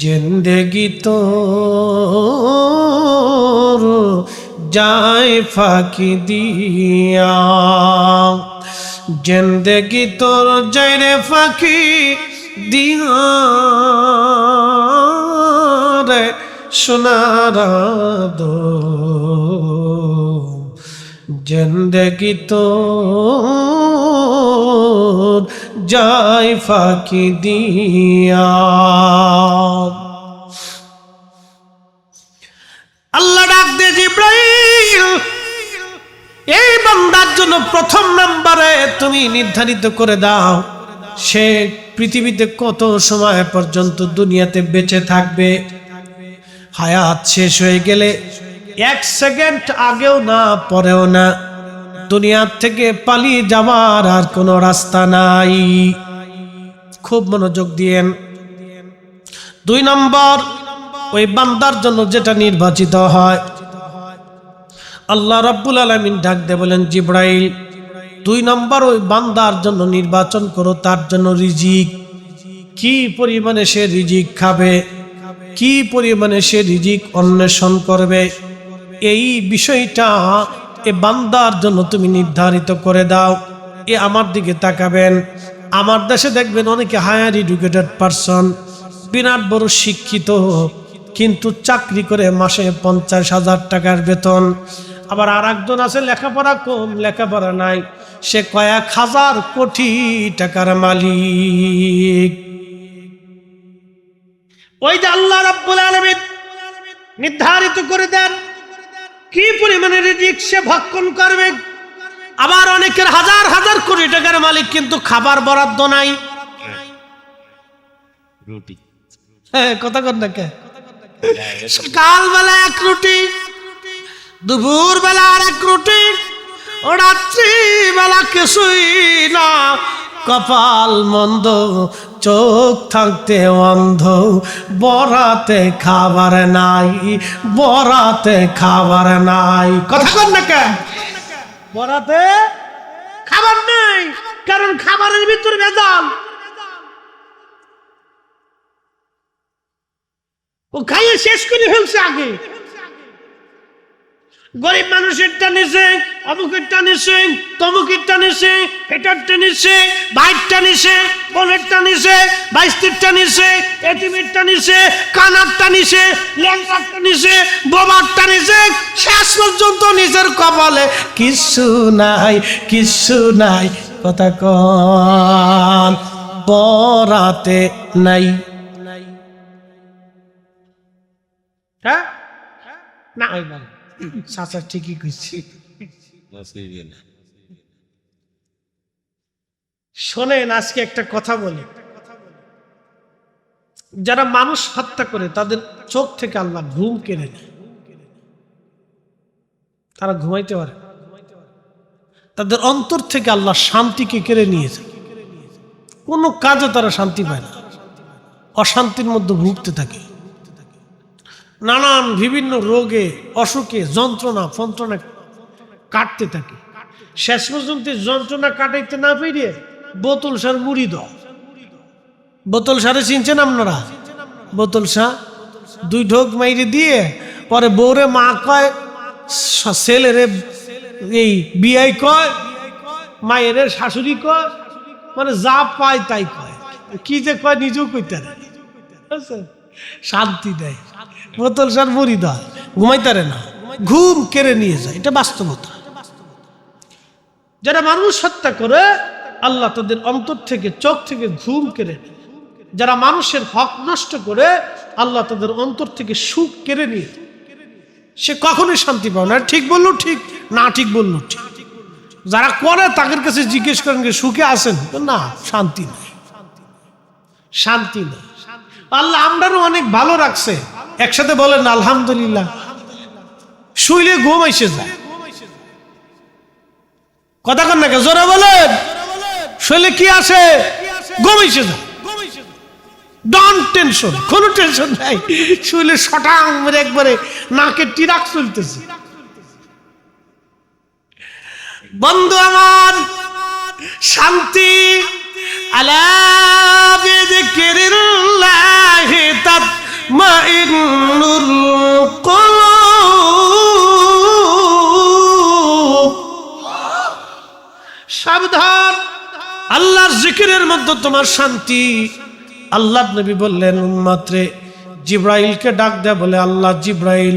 জিন্দেগি তোর যায় ফাঁকি দিয়া, জিন্দেগি তোর যায় রে ফাঁকি দিয়া রে সোনার জিন্দেগি তোর যায় ফাঁকি দিয়া। আল্লাহ ডাক দে, জিবরাইল এই বান্দার জন্য প্রথম নম্বরে তুমি নির্ধারিত করে দাও সে পৃথিবীতে কত সময় পর্যন্ত দুনিয়াতে বেঁচে থাকবে। হায়াত শেষ হয়ে গেলে 1 সেকেন্ড আগেও না পরেও না, দুনিয়ার থেকে পালিয়ে যাওয়ার আর কোনো রাস্তা নাই। খুব মনোযোগ দিয়েন। 2 নম্বর, ওই বান্দার জন্য যেটা নির্বাচিত হয়, আল্লাহ রাব্বুল আলামিন ডাক দিয়ে বলেন, জিবরাইল 2 নম্বর ওই বান্দার জন্য নির্বাচন করো, তার জন্য রিজিক। কি পরিমাণে সে রিজিক খাবে, কি পরিমাণে সে রিজিক অন্বেষণ করবে, এই বিষয়টা এ বান্দার জন্য তুমি নির্ধারিত করে দাও। এ আমার দিকে তাকাবেন, আমার দেশে দেখবেন অনেকে হায়ার এডুকেটেড পারসন, বিরাট বড় শিক্ষিত, কিন্তু চাকরি করে মাসে 50,000 টাকার বেতন। আবার আর একজন আছে লেখাপড়া কম, লেখাপড়া নাই, সে কয়েক হাজার কোটি টাকার মালিক। ওই যে আল্লাহ রাব্বুল আলামিন নির্ধারিত করে দেন কি পরিমাণে রিজিক সে ভক্ষণ করবে। আবার অনেকের হাজার হাজার কোটি টাকার মালিক, কিন্তু খাবার বরাদ্দ নাই। রুটি, হ্যাঁ কথা কর না কে, সকালবেলা 1 রুটি, দুপুর বেলা আর 1 রুটি, ও রাত্রি বেলা কিছুই না। কপাল মন্দ, চোখ থাকতে অন্ধ, বরাতে খাবার নাই, বরাতে খাবার নাই। কথা কর না কেন, বরাতে খাবার নাই, কারণ খাবারের ভিতরে ভেজাল। ও খাইয়ে শেষ করে ফেলছে আগে। গরিব মানুষেরটা নিছে, অমুকেরটা নিছে, তমুকেরটা নিছে, এটারটা নিছে, ভাইয়েরটা নিছে, বোনেরটা নিছে, বাইস্তিরটা নিছে, এতিমেরটা নিছে, কানারটা নিছে, ল্যাংটারটা নিছে, বোবারটা নিছে, শেষ পর্যন্ত নিজের কপালে কিচ্ছু নাই, কিচ্ছু নাই। কথা কন, বরাতে নাই। হ্যাঁ না, চাচা ঠিকই কইছি। শোনেন, আজকে একটা কথা বলি, যারা মানুষ হত্যা করে তাদের চোখ থেকে আল্লাহ ঘুম কেড়ে নেয়, তারা ঘুমাইতে পারে, তাদের অন্তর থেকে আল্লাহ শান্তিকে কেড়ে নিয়েছে, কোনো কাজে তারা শান্তি পায় না, অশান্তির মধ্যে ভুগতে থাকে, নানান বিভিন্ন রোগে অসুখে যন্ত্রণা ফন্ত্রণা কাটতে থাকে, শেষ পর্যন্ত যন্ত্রণা কাটাইতে না পেরে বোতল সার মুড়ি দাও। বোতল সারে চিনছেন আপনারা? বোতল সা 2 ঢোক মাইরে দিয়ে পরে বউরে মা কয়, ছেলেরে এই বিয়াই কয়, মায়ের শাশুড়ি কয়, মানে যা পায় তাই কয়, কি যে কয় নিজেও কইতে না, শান্তি দেয়। বোতল সার মুড়ি দেয়, ঘুমাইতারে না, ঘুম কেড়ে নিয়ে যায়, এটা বাস্তবতা। যারা মানুষ হত্যা করে আল্লাহ তাদের অন্তর থেকে চোখ থেকে ঘুম কেড়ে নেয়। যারা মানুষের হক নষ্ট করে আল্লাহ তাদের অন্তর থেকে সুখ কেড়ে নিয়ে, সে কখনোই শান্তি পাবে না। ঠিক বললো ঠিক, না ঠিক বললো ঠিক। যারা করে তাদের কাছে জিজ্ঞেস করেন সুখে আছেন না, শান্তি নেই, শান্তি নেই। আল্লাহ আমরাও অনেক ভালো রাখছে, একসাথে বলেন আলহামদুলিল্লাহ। শুইলে ঘুম এসে যায়, কথা কন না, জোরে বলেন। শুইলে কি আসে? ঘুম এসে যায়। ডন টেনশন, কোনো টেনশন নাই। শুইলে শটাং মেরে একবারে নাকে টিরাক চলতেছে। বন্ধু আমার, শান্তি আলা বিযিক্রিল্লাহি তাতমাইন্নুল কুলুব। সাবধান, আল্লাহর জিকিরের মধ্যে তোমার শান্তি। আল্লাহ নবী বললেন উম্মতরে, জিব্রাইলকে ডাক দেয়া বলে, আল্লাহ জিব্রাইল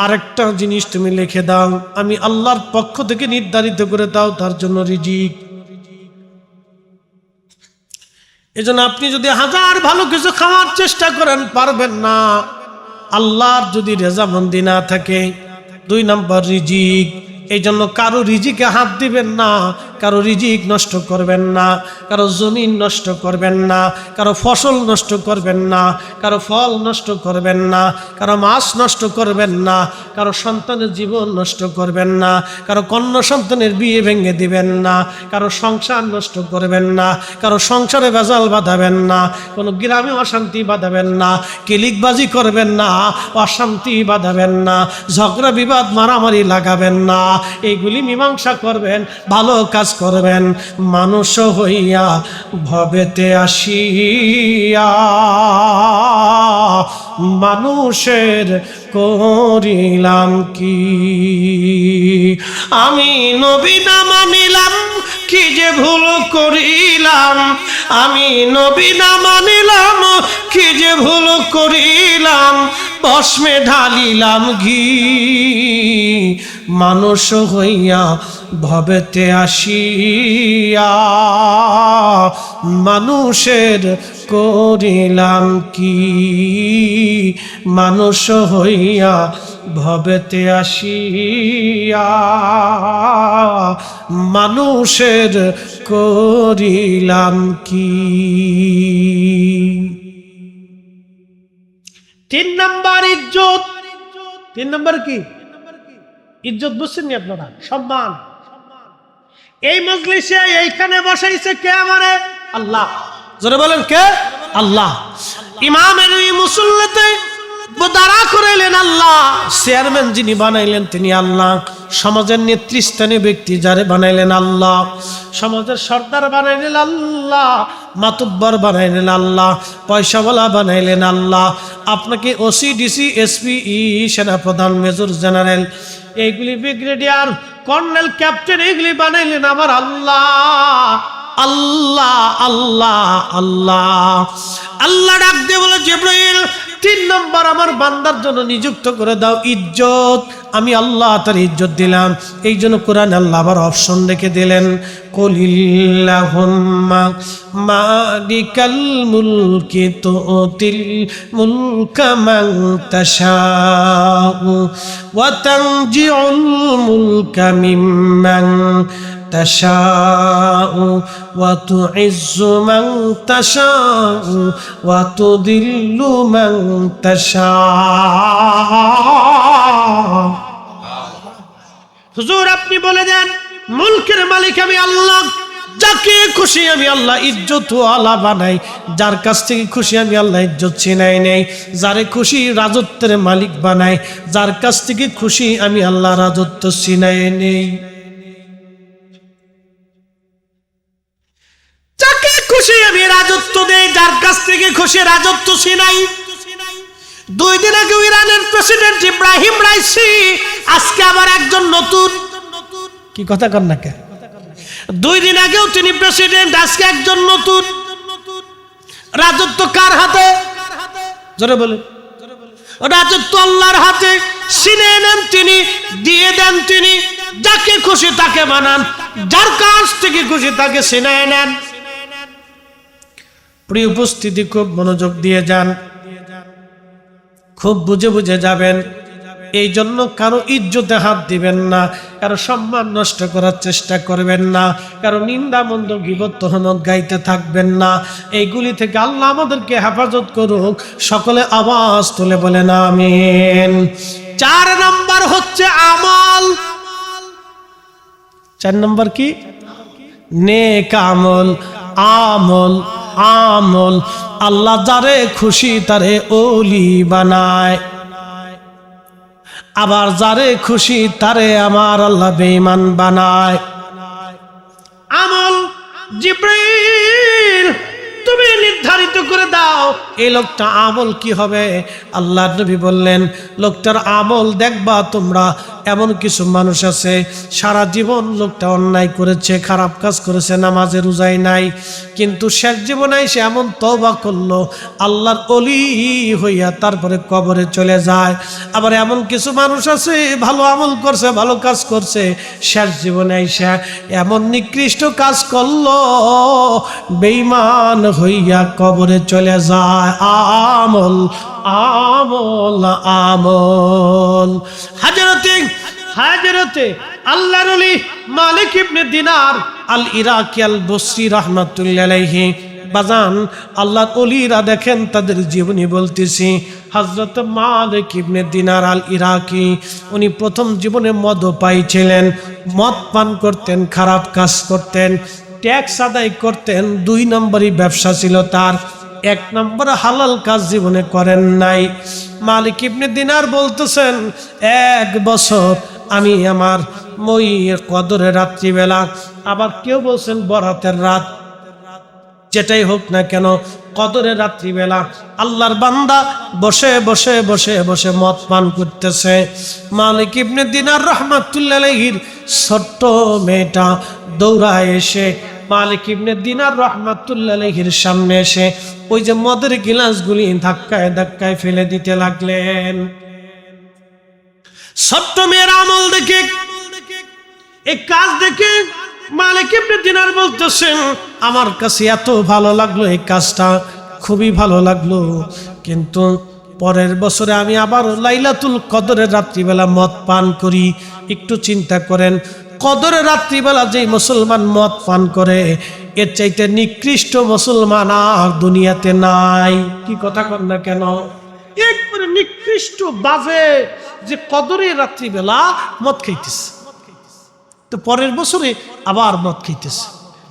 আরেকটা জিনিস তুমি লিখে দাও, আমি আল্লাহর পক্ষ থেকে নির্ধারিত করে দাও তার জন্য রিজিক। এজন্য আপনি যদি হাজার ভালো কিছু খাওয়ার চেষ্টা করেন পারবেন না, আল্লাহর যদি রেজামন্দি না থাকে। 2 নম্বর রিজিক। এই জন্য কারো রিজিকে হাত দিবেন না, কারো রিজিক নষ্ট করবেন না, কারো জমিন নষ্ট করবেন না, কারো ফসল নষ্ট করবেন না, কারো ফল নষ্ট করবেন না, কারো মাছ নষ্ট করবেন না, কারো সন্তানের জীবন নষ্ট করবেন না, কারো কন্যা সন্তানের বিয়ে ভেঙে দিবেন না, কারো সংসার নষ্ট করবেন না, কারো সংসারে ভেজাল বাঁধাবেন না, কোনো গ্রামে অশান্তি বাঁধাবেন না, কিলিকবাজি করবেন না, অশান্তি বাঁধাবেন না, ঝগড়া বিবাদ মারামারি লাগাবেন না, এইগুলি মীমাংসা করবেন, ভালো কাজ করবেন। মানুষ হইয়া ভবেতে আসিয়া মানুষের করিলাম কি? আমি নবী না মানিলাম, কি যে ভুল করিলাম। আমি নবী না মানিলাম, কি যে ভুল করিলাম। ভস্মে ঢালিলাম ঘি, মানুষ হইয়া ভবেতে আসিয়া মানুষের করিলাম কি? মানুষ হইয়া ভবেতে আসিয়া মানুষের করিলাম কি? 3 নম্বর ইজ্জত। 3 নম্বর কি? ইজ্জত। বুঝছেন নি আপনারা? সম্মান। এই মজলিসে এইখানে বসাইছে কে? আমারে আল্লাহ। জোরে বলেন কে? আল্লাহ। ইমামের এই মুসল্লিতে দাঁড়া করাইলেন আল্লাহ, চেয়ারম্যান যিনি বানাইলেন তিনি আল্লাহ, সমাজের নেতৃস্থানীয় ব্যক্তি যারে বানাইলেন আল্লাহ, সমাজের সর্দার বানাইলেন আল্লাহ, মাতুব্বর বানাইলেন আল্লাহ, পয়সাওয়ালা বানাইলেন আল্লাহ, আপনাকে ওসি ডিসি এসপি সেনাপ্রধান মেজর জেনারেল এইগুলি ব্রিগেডিয়ার কর্নেল ক্যাপ্টেন এইগুলি বানাইলেন আমার আল্লাহ। আল্লাহ আল্লাহ আল্লাহ আল্লাহ ডাক দিয়ে বলে, জিবরাইল 3 নম্বর আমার বান্দার জন্য নিযুক্ত করে দাও ইজ্জত। আমি আল্লাহ তার ইজ্জত দিলাম। এই জন্য কোরআন আল্লাহ আবার অপশন রেখে দিলেন, কুলিল্লাহুম্মা মালিকাল মুলকি তুতিল মুলকা মান তাশাউ ওয়া তানজিউল মুলকা মিম্মান তাশাউ ওয়া তুইজ্জু মান তাশাউ ওয়া তুদিল্লু মান তাশাউ। হুজুর আপনি বলে দেন মুলকের মালিক আমি আল্লাহ, যাকে খুশি আমি আল্লাহ ইজ্জত ওয়ালা বানাই, যার কাছ থেকে খুশি আমি আল্লাহ ইজ্জত ছিনাই নেই, যারে খুশি রাজত্বের মালিক বানাই, যার কাছ থেকে খুশি আমি আল্লাহ রাজত্ব ছিনাই নেই। যাকে খুশি আমি রাজত্ব দেই, যার কাছ থেকে খুশি রাজত্ব ছিনাই। 2 দিন আগে ইরানের প্রেসিডেন্ট ইব্রাহিম রাইসি, আজকে আবার একজন নতুন, কি কথা কর না কে? 2 দিন আগেও তিনি প্রেসিডেন্ট, আজকে একজন নতুন। রাজত্ব কার হাতে? জোরে বলে। রাজত্ব আল্লাহর হাতে। ছিনিয়ে নেন তিনি, দিয়ে দেন তিনি, যাকে খুশি তাকে বানান, যার কাছ থেকে খুশি তাকে ছিনিয়ে নেন। প্রিয় উপস্থিতি, খুব মনোযোগ দিয়ে যান, খুব বুঝে বুঝে যাবেন। এই জন্য কারো ইজ্জতে হাত দিবেন না, কারো সম্মান নষ্ট করার চেষ্টা করবেন না, কারো নিন্দা মন্দ গীবত তোহমত গাইতে থাকবেন না। এইগুলি থেকে আল্লাহ আমাদেরকে হেফাজত করুক। সকলে আওয়াজ তুলে বলেন আমিন। 4 নাম্বার হচ্ছে আমল। 4 নাম্বার কি? নেক আমল। আমল আমল আল্লাহ যারে খুশি তারে ওলি বানায়, আবার যারে খুশি তারে আমার আল্লাহ বেঈমান বানায়। আমল জিবরাইল তুমি নির্ধারিত করে দাও এই লোকটা আমল কি হবে। আল্লাহর নবী বললেন লোকটার আমল দেখবা তোমরা। এমন কিছু মানুষ আছে সারা জীবন লোকটা অন্যায় করেছে, খারাপ কাজ করেছে, নামাজে রোজাই নাই, কিন্তু শেষ জীবনে সে এমন তওবা করলো আল্লাহর ওলি হইয়া তারপরে কবরে চলে যায়। আবার এমন কিছু মানুষ আছে ভালো আমল করছে, ভালো কাজ করছে, শেষ জীবনে সে এমন নিকৃষ্ট কাজ করলো বেঈমান হইয়া কবরে চলে যায়। আমল আমল আমল। হাজরতে আল্লাহর ওলি মালিক ইবনে দিনার আল ইরাকি আল বসরি রাহমাতুল্লাহ আলাইহি বাজান আল্লাহর ওলিরা দেখেন তাদের জীবনী বলতেছি। হযরত মালিক ইবনে দিনার আল ইরাকি উনি প্রথম জীবনে মদ পাইছিলেন, মদ পান করতেন, খারাপ কাজ করতেন, ট্যাক্স আদায় করতেন। 2 নম্বরই ব্যবসা ছিল তার, 1 নম্বর হালাল কাজ জীবনে করেন নাই। মালিক ইবনে দিনার বলতেছেন 1 বছর আমি আমার মই কদরের রাত্রিবেলা, আবার কেউ বলছেন বরাতের রাত, যেটাই হোক না কেন কদরের রাত্রিবেলা আল্লাহর বান্দা বসে বসে বসে বসে মদ পান করতেছে। মালিক ইবনে দিনার রাহমাতুল্লাহ আলাইহির ছোট্ট মেয়েটা দৌড়ায় এসে মালিক ইবনে দিনার রাহমাতুল্লাহ আলাইহির সামনে এসে ওই যে মদের গিলাসগুলি ধাক্কায় ধাক্কায় ফেলে দিতে লাগলেন। ছোট্ট মেয়ের আমল দেখে, এই কাজ দেখে মালিক ইবনে দিনার বলতেছেন আমার কাছে এত ভালো লাগলো, এই কাজটা খুবই ভালো লাগলো, কিন্তু পরের বছরে আমি আবার লাইলাতুল কদরের রাত্রিবেলা মদ পান করি। একটু চিন্তা করেন, কদরের রাত্রিবেলা যেই মুসলমান মদ পান করে এর চাইতে নিকৃষ্ট মুসলমান আর দুনিয়াতে নাই। কি কথা কর না কেন? একবারে নিকৃষ্ট বাজে যে কদরের রাত্রিবেলা মদ খাইতেছে, তো পরের বছরে আবার মদ খাইতেছে,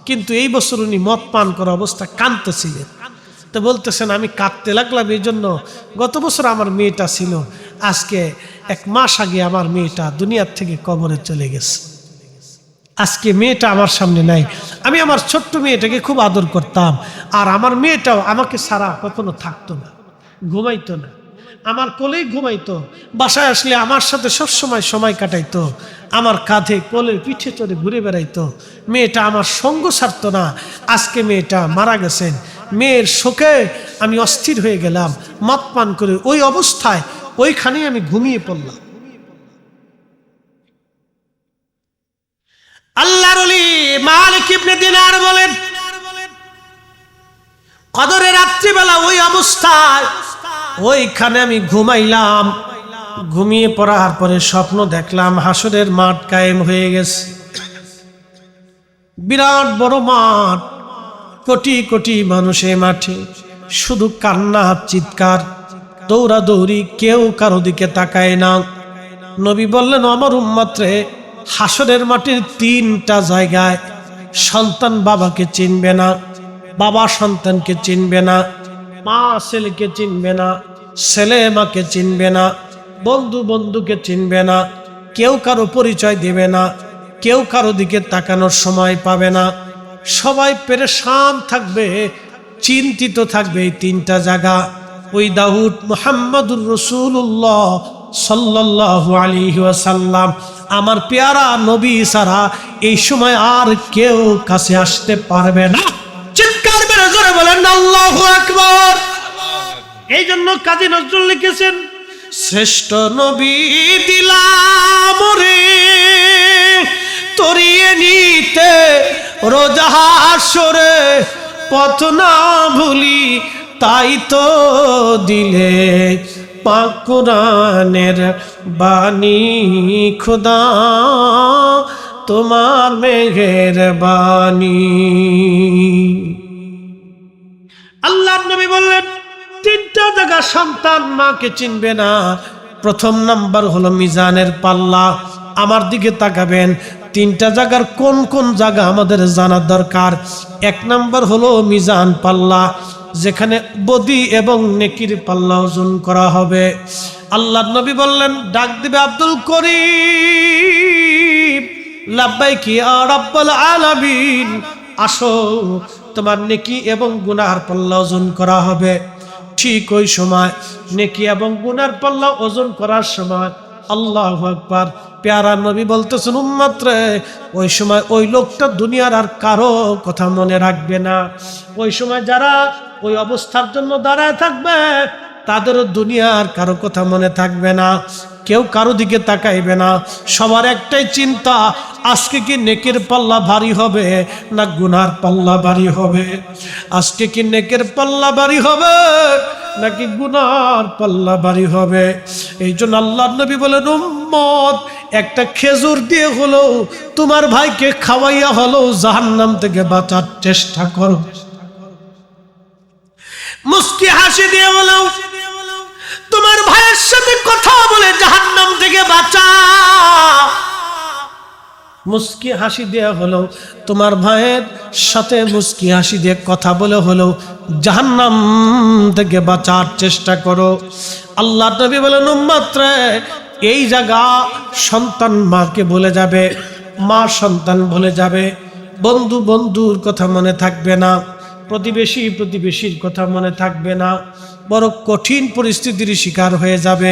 কিন্তু এই বছর উনি মদ পান করা অবস্থা কাঁদতেছিলেন। তো বলতেছেন আমি কাঁদতে লাগলাম এই জন্য, গত বছর আমার মেয়েটা ছিল, আজকে 1 মাস আগে আমার মেয়েটা দুনিয়ার থেকে কবরে চলে গেছে, আজকে মেয়েটা আমার সামনে নাই। আমি আমার ছোট্ট মেয়েটাকে খুব আদর করতাম, আর আমার মেয়েটাও আমাকে ছাড়া কখনো থাকতো না, ঘুমাইতো না, আমার কোলেই ঘুমাইতো, বাসায় আসলে আমার সাথে সবসময় সময় কাটাইতো, আমার কাঁধে কোলের পিঠে চড়ে ঘুরে বেড়াইতো। মেয়েটা আমার সঙ্গ ছাড়তো না। আজকে মেয়েটা মারা গেছেন, মেয়ের শোকে আমি অস্থির হয়ে গেলাম, মদ পান করে ওই অবস্থায় ওইখানেই আমি ঘুমিয়ে পড়লাম। আল্লাহর ওলি মালিক ইবনে দিনার বলেন কদরের রাত্রিবেলা ওই অবস্থায় ওইখানে আমি ঘুমাইলাম, ঘুমিয়ে পড়ার পরে স্বপ্ন দেখলাম হাসরের মাঠ কায়েম হয়ে গেছে। বিরাট বড় মাঠ, কোটি কোটি মানুষ এই মাঠে, শুধু কান্না চিৎকার দৌড়াদৌড়ি, কেউ কারো দিকে তাকায় না। নবী বললেন, আমার উম্মত রে, হাসরের মাঠের 3টা জায়গায় সন্তান বাবাকে চিনবে না, বাবা সন্তানকে চিনবে না, মা ছেলেকে চিনবে না, ছেলে মাকে চিনবে না, বন্ধু বন্ধুকে চিনবে না, কেউ কারো পরিচয় দেবে না, কেউ কারো দিকে তাকানোর সময় পাবে না, সবাই পেরেশান থাকবে, চিন্তিত থাকবে। এই 3টা জায়গা ওই দাউদ মুহাম্মদুর রাসূলুল্লাহ সাল্লাল্লাহু আলাইহি ওয়াসাল্লাম আমার পেয়ারা নবী ছাড়া এই সময় আর কেউ কাছে আসতে পারবে না। চিৎকার করে জোরে বলেন আল্লাহু আকবার। এই জন্য কাজী নজরুল লিখেছেন, শ্রেষ্ঠ নবী দিলাম রে তরিয়ে নিতে রোজ হাসরে, পথ না ভুলি তাই তো দিলে পাক কুরআনের বাণী, খোদা তোমার মেহেরবানি। আল্লাহর নবী বললেন, 3টা জায়গা সন্তান মাকে চিনবে না। প্রথম নাম্বার হলো মিজানের পাল্লা। আমার দিকে তাকাবেন, 3টা জায়গার কোন কোন জায়গা আমাদের জানার দরকার। 1 নাম্বার হলো মিজান পাল্লা, যেখানে বদি এবং নেকির পাল্লা ওজন করা হবে। আল্লাহর নবী বললেন, ডাক দিবে আব্দুল করিম, লাব্বাইকি ইয়া রাব্বাল আলামিন, আসো, তোমার নেকি এবং গুনাহর পাল্লা ওজন করা হবে। ঠিক ওই সময় নেকি এবং গুনাহর পাল্লা ওজন করার সময় আল্লাহু আকবার, প্যারা নবী বলতেছেন, উম্মত রে, ওই সময় ওই লোকটা দুনিয়ার আর কারো কথা মনে রাখবে না। ওই সময় যারা ওই অবস্থার জন্য দাঁড়ায় থাকবে, তাদেরও দুনিয়ার কারো কথা মনে থাকবে না, কেউ কারো দিকে তাকাইবে না। সবার একটাই চিন্তা, আজকে কি নেকের পাল্লা ভারী হবে না গুনার পাল্লা ভারী হবে? আজকে কি নেকের পাল্লা ভারী হবে নাকি গুনার পাল্লা ভারী হবে? এই জন্য আল্লাহর নবী বলেন, উম্মত, একটা খেজুর দিয়ে হলো তোমার ভাইকে খাওয়াইয়া হলো জাহান্নাম থেকে বাঁচার চেষ্টা করো। মুস্কি হাসি দিয়ে হলো তোমার ভাইয়ের সাথে কথা বলে জাহান্নাম থেকে বাঁচা। মুস্কি হাসি দিয়ে হলো তোমার ভাইয়ের সাথে মুস্কি হাসি দিয়ে কথা বলে হলো জাহান্নাম থেকে বাঁচার চেষ্টা করো। আল্লাহর নবী বলেন, উম্মত রে, এই জায়গা সন্তান মাকে ভুলে যাবে, মা সন্তান ভুলে যাবে, বন্ধু বন্ধুর কথা মনে থাকবে না, প্রতিবেশী প্রতিবেশীর কথা মনে থাকবে না, বড় কঠিন পরিস্থিতির শিকার হয়ে যাবে।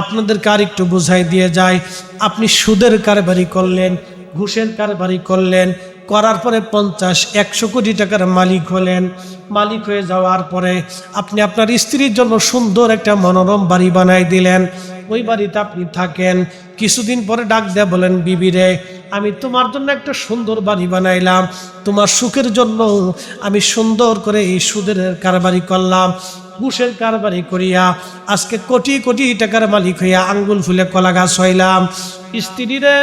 আপনাদেরকে আর একটু বুঝাই দিয়ে যায়, আপনি সুদের কারবারি করলেন, ঘুষের কারবারি করলেন, করার পরে 50-100 কোটি টাকার মালিক হলেন। মালিক হয়ে যাওয়ার পরে আপনি আপনার স্ত্রীর জন্য সুন্দর একটা মনোরম বাড়ি বানাই দিলেন। ওই বাড়িতে আপনি থাকেন, কিছুদিন পরে ডাক দেয়া বলেন, বিবি রে, আমি তোমার জন্য একটা সুন্দর বাড়ি বানাইলাম, তোমার সুখের জন্য আমি সুন্দর করে এই সুদের কারবারি করলাম, ঘুষের কারবারি করিয়া আজকে কোটি কোটি টাকার মালিক হইয়া আঙ্গুল ফুলে কলা গাছ হইলাম। স্ত্রীরে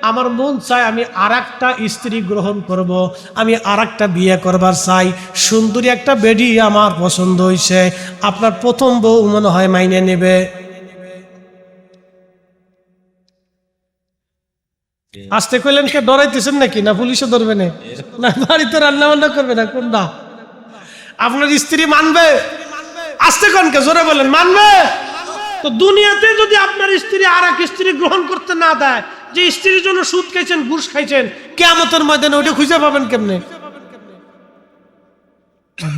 আমার মন চায় আমি আরেকটা স্ত্রী গ্রহণ করব, আমি আরেকটা বিয়ে করবার চাই, সুন্দরী একটা বেডি আমার পছন্দ হইছে, আপনার প্রথম বউ মনে হয় মাইনে নেবে। আসতে কইলেন, কে ডরাইতেছেন নাকি? না পুলিশে ধরবে না? বাড়িতে রান্না বান্না করবে না? কোনটা? আপনার স্ত্রী মানবে? আসতে কোনকে জোরে বলেন, মানবে? তো দুনিয়াতে যদি আপনার স্ত্রী আর এক স্ত্রী গ্রহণ করতে না দেয়, যে স্ত্রীর জন্য সুদ খাইছেন, ঘুষ খাইছেন, কিয়ামতের ময়দানে ওইটা খুঁজে পাবেন কেমনে?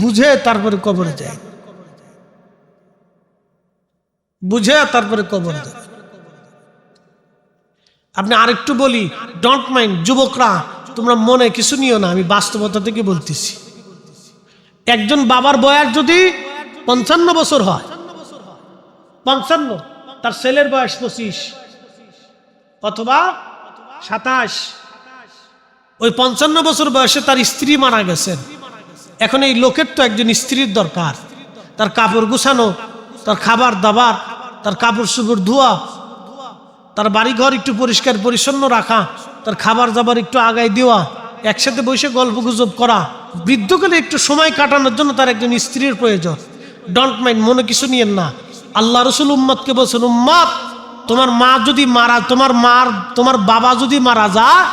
বুঝে তারপরে কবরে যায়, বুঝে তারপরে কবরে যায়। আপনি আরেকটু বলি, ডোন্ট মাইন্ড, যুবকরা তোমরা মনে কিছু নিও না, আমি বাস্তবতা থেকে বলতেছি। একজন বাবার বয়স যদি 55 বছর হয়, 55, তার ছেলের বয়স 25 অথবা 27, ওই 55 বছর বয়সে তার স্ত্রী মারা গেছেন। এখন এই লোকের তো একজন স্ত্রীর দরকার, তার কাপড় গুছানো, তার খাবার দাবার, তার কাপড় চোপড় ধোয়া, তার বাড়িঘর একটু পরিষ্কার পরিচ্ছন্ন রাখা, তার খাবার দাবার একটু আগায় দেওয়া, একসাথে বসে গল্প গুজব করা, বৃদ্ধকালে একটু সময় কাটানোর জন্য তার একজন স্ত্রীর প্রয়োজন। ডোন্ট মাইন্ড, মনে কিছু নিয়েন না। আল্লাহ রসুল উম্মতকে বলছেন, উম্মত তোমার মা যদি তোমার বাবা যদি মারা যায়,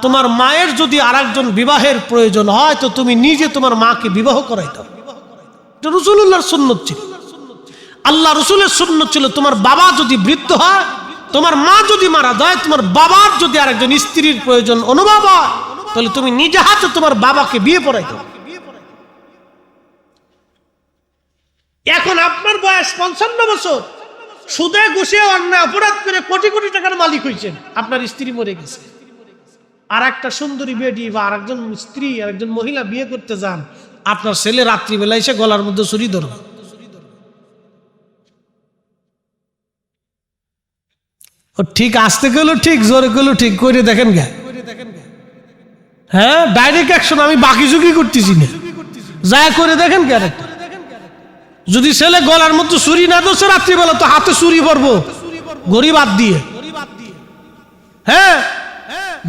তোমার মায়ের যদি আরেকজন বিবাহের প্রয়োজন হয়, তো তুমি নিজে তোমার মাকে বিবাহ করাই দাও। এটা রাসূলুল্লাহর সুন্নত ছিল। আল্লাহ রসুলের সুন্নত ছিল, তোমার বাবা যদি বৃদ্ধ হয়, তোমার মা যদি মারা যায়, তোমার বাবার যদি আরেকজন স্ত্রীর প্রয়োজন অনুভব হয়, তাহলে তুমি নিজে হাতে তোমার বাবাকে বিয়ে পড়াই দাও। এখন আপনার বয়স 55 বছর, সুদে ঘুষে অন্যায় অপরাধ করে কোটি কোটি টাকার মালিক হয়েছেন, আপনার স্ত্রী মরে গেছে, আর একটা সুন্দরী বেটি বা আরেকজন স্ত্রী আরেকজন মহিলা বিয়ে করতে যান, আপনার ছেলে রাত্রিবেলা এসে গলার মধ্যে ছুরি ধরবে। ঠিক আসতে গেল ঠিক, জোরে গেল ঠিক, করে দেখেন গে। হ্যাঁ, ডাইরেক্ট অ্যাকশন, আমি বাকি ঝুঁকি করতেছি না, যা করে দেখেন কে। যদি ছেলে গলার মধ্যে ছুরি না ধরছে রাত্রিবেলা, তো হাতে ছুরি পড়বো গরিব হাত দিয়ে। হ্যাঁ,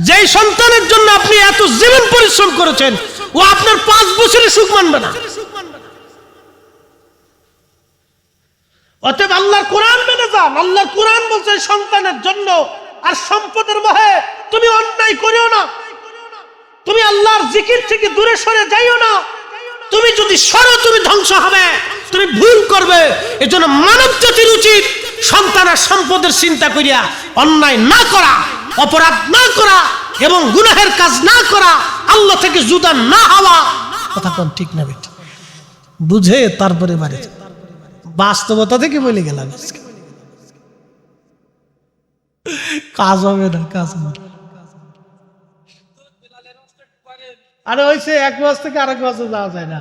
যেই সন্তানের জন্য আপনি এত জীবন পরিশ্রম করেছেন, ও আপনার 5 বছরের সুখ মানবে না। অতএব আল্লাহর কোরআন মেনে যান। আল্লাহর কোরআন বলছে সন্তানের জন্য আর সম্পদের মোহে তুমি অন্যায় করিও না, তুমি আল্লাহর জিকির থেকে দূরে সরে যাইও না। তুমি যদি সরো, তুমি ধ্বংস হবে, তুমি ভুল করবে। এজন্য মানব জাতির উচিত সন্তান আর সম্পদের চিন্তা করিয়া অন্যায় না করা, অপরাধ না করা এবং গুনাহের কাজ না করা, আল্লাহ থেকে জুদা না হওয়া। কথা কোন ঠিক না বেটি? বুঝে তারপরে বাড়িতে বাস্তবতা থেকে বলে গেলাম, কাজ হবে না, কাজ হবে। আরে হয়েছে, এক মাস থেকে আরেক মাসে যাওয়া যায় না।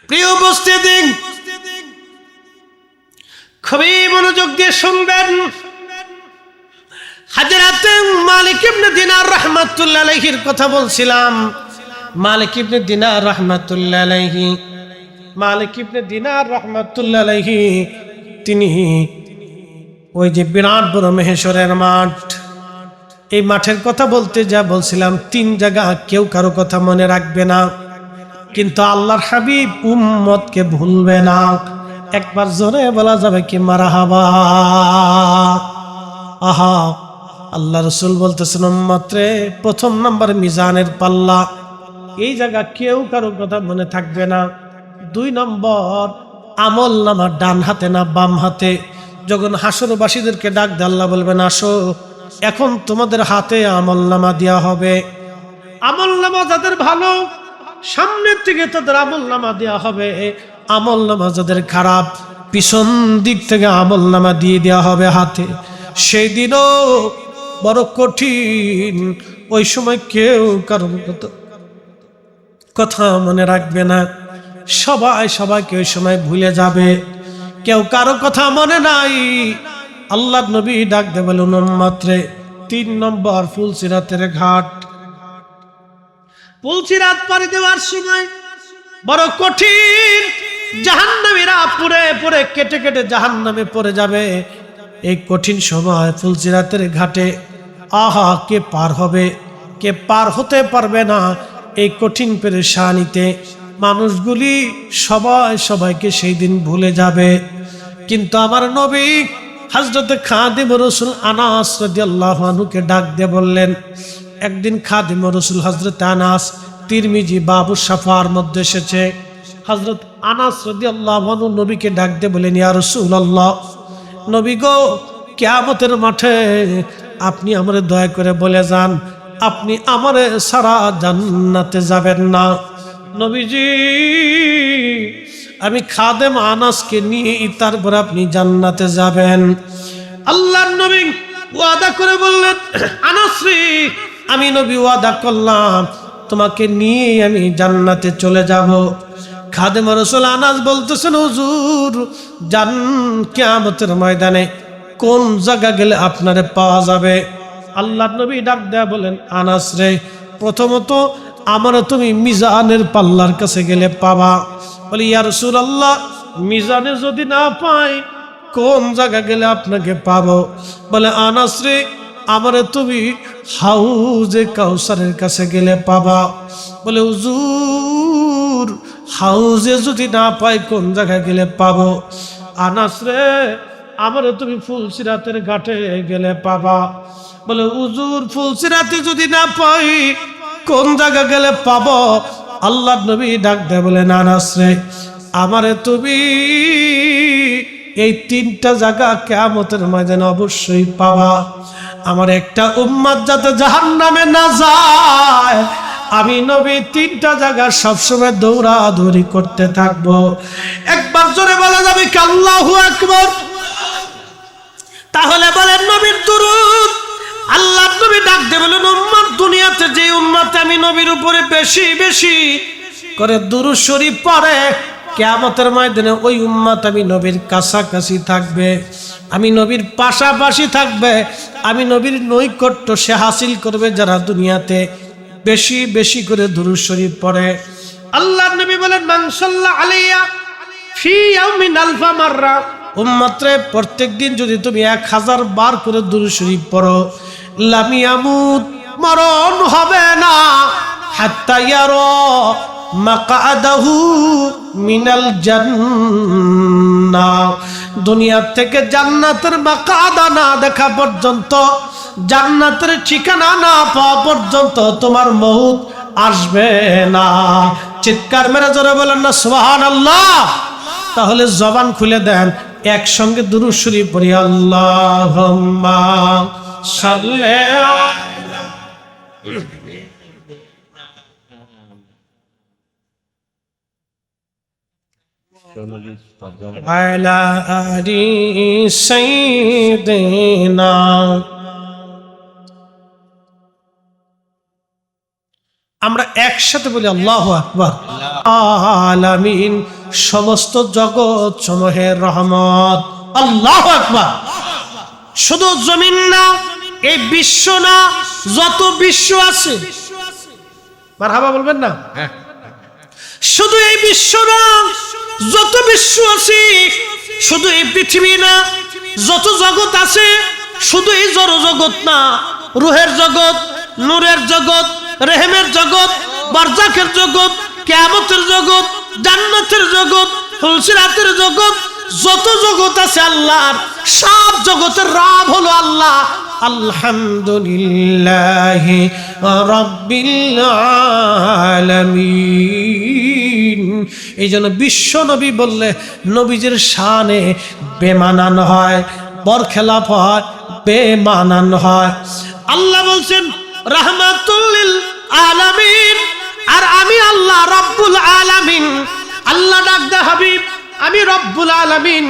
প্রিয় উপস্থিতি, খুবই মনোযোগ দিয়ে শুনবেন। হযরত মালিক ইবনে দিনার রাহমাতুল্লাহ আলাইহির কথা বলছিলাম। মালিক ইবনে দিনার রাহমাতুল্লাহ আলাইহি, মালিক ইবনে দিনার রাহমাতুল্লাহ আলাইহি, তিনি ওই যে বিরাট বড় মহেশ্বরের মাঠ, এই মাঠের কথা বলতে যা বলছিলাম, 3 জায়গা কেউ কারো কথা মনে রাখবে না, কিন্তু আল্লাহর হাবিব উম্মতকে ভুলবে না। একবার জোরে বলা যাবে কি মারহাবা? আহা, আল্লাহ রাসূল বলতেছেন, উম্মত রে, 1 নম্বর মিজানের পাল্লা, এই জায়গা কেউ কারো কথা মনে থাকবে না। 2 নম্বর আমল নামা ডান হাতে না বাম হাতে। যখন হাসরবাসীদেরকে ডাক দিয়ে আল্লাহ বলবেন, আসো, এখন তোমাদের হাতে আমল নামা দেওয়া হবে। আমল নামা যাদের ভালো, সামনের থেকে তাদের আমল নামা দেওয়া হবে। আমল নামা যাদের খারাপ, পিছন দিক থেকে আমল নামা দিয়ে দেওয়া হবে হাতে। সেই দিনও বড় কঠিন, ওই সময় কেউ কারো কথা মনে রাখবে না, সবাই সবাইকে ওই সময় ভুলে যাবে, কেউ কারো কথা মনে নাই। আল্লাহ নবী ডাক দে বলুন, মাত্রে 3 নম্বর ফুলসিরাতের ঘাট। ফুলসিরাত পাড়ি দেওয়ার সময় বড় কঠিন, জাহান্নামীরা পুরে পুরে কেটে কেটে জাহান্নামে পড়ে যাবে। এই কঠিন সময় ফুলসিরাতের ঘাটে আহা, কে পার হবে, কে পার হতে পারবে না। এই কঠিন পেরেশানিতে মানুষগুলি সবাই সবাইকে সেই দিন ভুলে যাবে। কিন্তু আমার নবী হযরত খাদিম রাসূল আনাস রাদিয়াল্লাহু আনহুকে ডাক দিয়ে বললেন, একদিন খাদিম রাসূল হযরত আনাস, তিরমিজি বাবু শাফার মধ্যে এসেছে, হযরত আনাস রাদিয়াল্লাহু আনহু নবীকে ডাক দিয়ে বলেন, ইয়া রাসূলুল্লাহ, নবী গো, কিয়ামতের মাঠে আপনি আমারে দয়া করে বলে যান, আপনি আমারে সারা জান্নাতে যাবেন না। নবীজি, আমি খাদেম আনাসকে নিয়ে তারপর আপনি জান্নাতে যাবেন। আল্লাহর নবী ওয়াদা করে বললেন, আনাস রে, আমি নবী ওয়াদা করলাম তোমাকে নিয়ে আমি জান্নাতে চলে যাব। খাদেম রাসূল আনাস বলতেছেন, হুজুর, জান কিয়ামতের ময়দানে কোন জায়গা গেলে আপনারে পাওয়া যাবে? আল্লাহর নবী ডাক দেয়া বলেন, আনাস রে, প্রথমত আমার তুমি মিজানের পাল্লার কাছে গেলে পাবা। বলি, ইয়া রাসূলুল্লাহ, মিজানে যদি না পাই কোন জায়গা গেলে আপনাকে পাবো? বলে, আনাস রে, আমারে তুমি হাউজে কাউসারের কাছে গেলে পাবা। বলে হুজুর হাউজে যদি না পাই কোন জায়গায় গেলে পাবো? আনাস রে আমারে তুমি ফুলসিরাতের ঘাটে গেলে পাবা। বলে হুজুর ফুলসিরাতে যদি না পাই কোন জায়গা গেলে পাবো? আল্লাহ নবী ডাক দেয় বলে আনাস রে আমারে তুমি এই তিনটা জায়গা কিয়ামতের ময়দানে অবশ্যই পাবা। আমার একটা উম্মত যাতে জাহান্নামে না যায় আমি নবী তিনটা জায়গা সবসময় দৌড়াদৌড়ি করতে থাকবো। একবার জোরে বলা যাবে কি আল্লাহু আকবার? তাহলে বলেন নবীর দুরূদ। আল্লাহ নবী ডাক দিয়ে বলেন উম্মত দুনিয়াতে যে উম্মত আমি নবীর উপরে বেশি বেশি করে দুরূদ শরীফ পড়ে কিয়ামতের ময়দানে ওই উম্মত আমি নবীর কাছাকাছি থাকবে, আমি নবীর পাশাপাশি থাকবে, আমি নবীর নৈকট্য সে হাসিল করবে যারা দুনিয়াতে বেশি বেশি করে দুরূদ শরীফ পড়ে। আল্লাহ নবী বলেন মান সাল্লা আলাইয়া ফি ইয়াউমিন আলফা মাররা, উম্মতরে প্রত্যেকদিন যদি তুমি 1000 বার করে দুরূদ শরীফ পড়ো লাম ইয়ামুত মরণ হবে না হাত্তা ইয়ারা মাকআদাহু মিনাল জান্নাহ, দুনিয়া থেকে জান্নাতের মাকআদা না দেখা পর্যন্ত, জান্নাতের ঠিকানা না পাওয়া পর্যন্ত তোমার মউত আসবে না। চিৎকার মেরে জোরে বলেন না সুবহানাল্লাহ। তাহলে জবান খুলে দেন একসঙ্গে দুরূদ শরীফ পড়ি আল্লাহুম্মা সাল্লি আলা আলি সাইয়্যিদিনা। আমরা একসাথে বলি আল্লাহু আকবার। আলামিন সমস্ত জগৎ সমূহের রহমত। আল্লাহু আকবার। শুধু জমিন না, এই বিশ্ব না, যত বিশ্ব আছে, মারহাবা বলবেন না? শুধু এই বিশ্ব না, যত বিশ্ব আছে, শুধু এই পৃথিবী না, যত জগৎ আছে, শুধু এই জড় জগৎ না, রূহের জগৎ, নূরের জগৎ, রেহেমের জগৎ, বারজাখের জগৎ, কিয়ামতের জগৎ, জান্নাতের জগৎ, ফুলসিরাতের জগৎ, যত জগৎ আছে আল্লাহর, সব জগতের রব হলো আল্লাহ। আলহামদুলিল্লাহি রাব্বিল আলামিন। এই জন্য বিশ্ব নবী বললে নবীজির শানে বেমানান হয়, বরখেলাপ হয়, বেমানান হয়। আল্লাহ বলছেন রাহমাতুল লিল আলামিন, আর আমি আল্লাহ রব্বুল আলামিন। আল্লাহ ডাক দে হাবিব আমি রব্বুল আলামিন,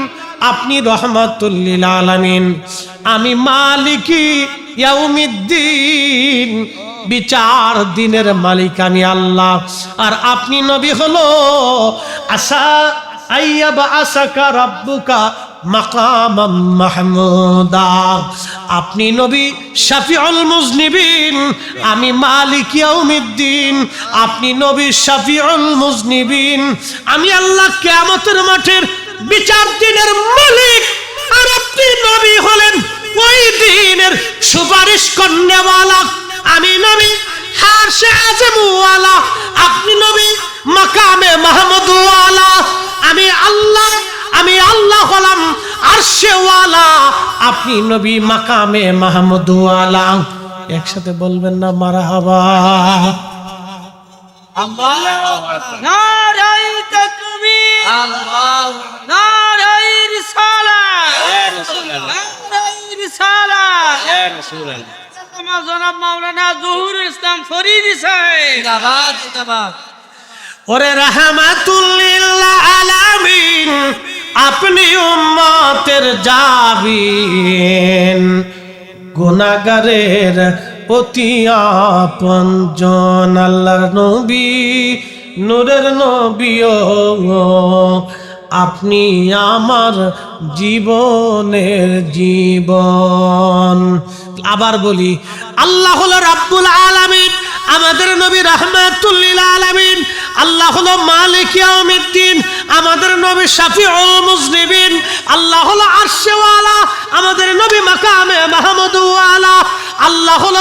আপনি রহমাতুল লিল আলামিন। আমি মালিকি ইয়াউমিদ্দিন, বিচার দিনের মালিক আমি আল্লাহ। আর আপনি নবী হলো আসা আইয়াবা আসাকা রাব্বুকা মাকামাম মাহমুদা। আপনি নবী শাফিউল মুজনিবিন, আমি মালিক ইয়াউমিদ্দিন। আপনি নবী শাফিউল মুজনিবিন, আমি আল্লাহ কিয়ামতের মাঠের বিচার দিনের মালিক। আর আপনি নবী হলেন ওই দিনের সুপারিশ করনেওয়ালা। আমি নবী হারশে আজমওয়ালা, আপনি নবী মাকামে মাহমুদওয়ালা। আমি আল্লাহ হলাম আরশেওয়ালা, আপনি নবী মাকামে মাহমুদওয়ালা। একসাথে বলবেন না মারহাবা? নারায়ে তাকবীর, নারায়ে রিসালাত, নারায়ে রিসালাত। আমার জনাব মাওলানা জহুরুল ইসলাম ফরিদী সাহেব জিন্দাবাদ জিন্দাবাদ। ওরে রাহমাতুল লিল আলামিন, আপনি উম্মতের জাবিন, গুনাহগারের অতি আপনজন। আল্লাহর নবী নূরের নবী, আপনি আমার জীবনের জীবন। আবার বলি আল্লাহ হলো রাব্বুল আলামিন, আমাদের নবী রাহমাতুল লিল আলামিন। আল্লাহ হলো মালিক ইয়াউমিদ্দিন, আমাদের নবী শাফিউল মুজনিবিন। আল্লাহ হলো আরশেওয়ালা, আমাদের নবী মাকামে মাহমুদওয়ালা। আল্লাহ হলো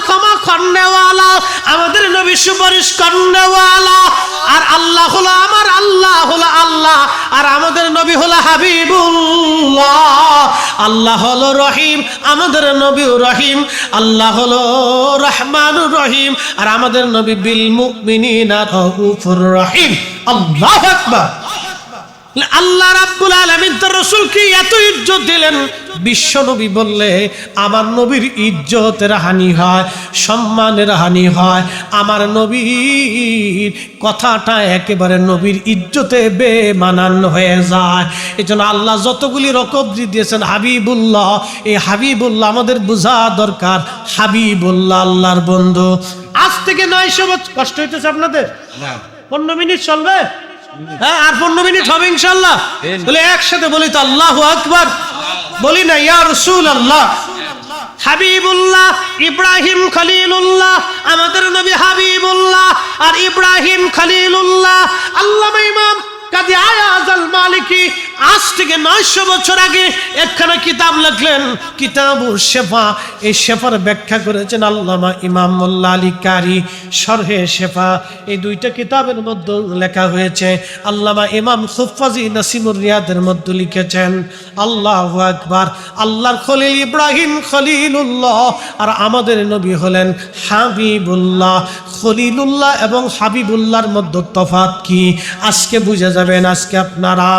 ক্ষমা করনেওয়ালা, আমাদের নবী সুপারিশ করনেওয়ালা। আর আল্লাহ হলো আল্লাহ হলো আল্লাহ, আর আমাদের নবী হলো হাবিবুল্লাহ। আল্লাহ হলো রহিম, আমাদের নবীও রহিম। আল্লাহ হলো রহমানুর রহিম, আর আমাদের নবী বিল মুমিনিনা রাউফুর রহিম। আল্লাহু আকবার। আল্লাহ রাব্বুল আলামিন তার রাসূলকে এত ইজ্জত দিলেন, বিশ্ব নবী বললে আমার নবীর ইজ্জতের হানি হয়, সম্মানের হানি হয়। আমার নবীর কথাটা একেবারে নবীর ইজ্জতে বেমানান হয়ে যায়। এই জন্য আল্লাহ যতগুলি রকম দিয়েছেন হাবিবুল্লাহ, এই হাবিবুল্লাহ আমাদের বোঝা দরকার। হাবিবুল্লাহ আল্লাহর বন্ধু। আজ থেকে 900 বছর কষ্ট হইতেছে আপনাদের? 15 মিনিট চলবে? হ্যাঁ, আর 15 মিনিট হবে ইনশাআল্লাহ। বলে একসাথে বলি তো আল্লাহু আকবার, বলি না ইয়া রাসূলুল্লাহ। হাবিবুল্লাহ ইব্রাহিম খলিলুল্লাহ, আমাদের নবী হাবিবুল্লাহ আর ইব্রাহিম খলিলুল্লাহ। আল্লামা ইমাম কাজী আয়াজ আল মালিকি আজ থেকে 900 বছর আগে একখানা কিতাব লিখলেন, কিতাবুশ শিফা। এই শিফার ব্যাখ্যা করেছেন আল্লামা ইমাম মোল্লা আলী কারি, শরহে শিফা। এই দুইটা কিতাবের মধ্যে লেখা হয়েছে। আল্লামা ইমাম সুফাজি নাসিমুর রিয়াদের মধ্যে লিখেছেন আল্লাহু আকবার। আল্লাহর খলিল ইব্রাহিম খলিলুল্লাহ, আর আমাদের নবী হলেন হাবিবুল্লাহ। খলিলুল্লাহ এবং হাবিবুল্লাহর মধ্যে তফাৎ কি আজকে বুঝে যাবেন। আজকে আপনারা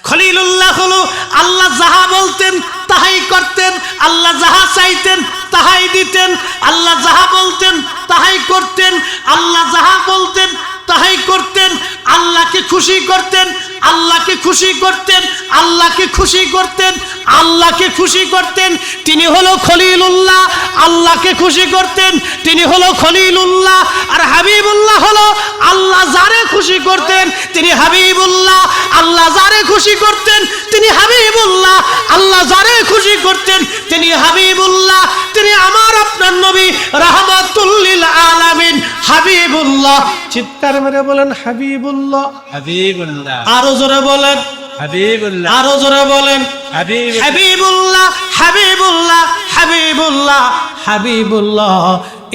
খলিলুল্লাহ হলো আল্লাহ যাহা বলতেন তাহাই করতেন, আল্লাহ যাহা চাইতেন তাহাই দিতেন, আল্লাহ যাহা বলতেন তাহাই করতেন, আল্লাহ যাহা বলতেন তাহাই করতেন। আল্লাহকে খুশি করতেন, আল্লাহকে খুশি করতেন, আল্লাহকে খুশি করতেন, আল্লাহকে খুশি করতেন। তিনি হলো খলিলুল্লাহ, আল্লাহকে খুশি করতেন, তিনি হলো খলিলুল্লাহ। আর হাবিবুল্লাহ হলো আল্লাহ যারে খুশি করতেন তিনি হাবিবুল্লাহ, আল্লাহ যারে খুশি করতেন তিনি হাবিবুল্লাহ, আল্লাহ যারে খুশি করতেন তিনি হাবিবুল্লাহ। তিনি আমার আপনার নবী রাহমাতুল লিল আলামিন হাবিবুল্লাহ। চিৎকার মেরে বলেন হাবিবুল্লাহ, হাবিবুল্লাহ। আরো জোরে বলেন হাবিবুল্লাহ, আরো জোরে বলেন হাবিবুল্লাহ, হাবিবুল্লাহ, হাবিবুল্লাহ, হাবিবুল্লাহ, হাবিবুল্লাহ।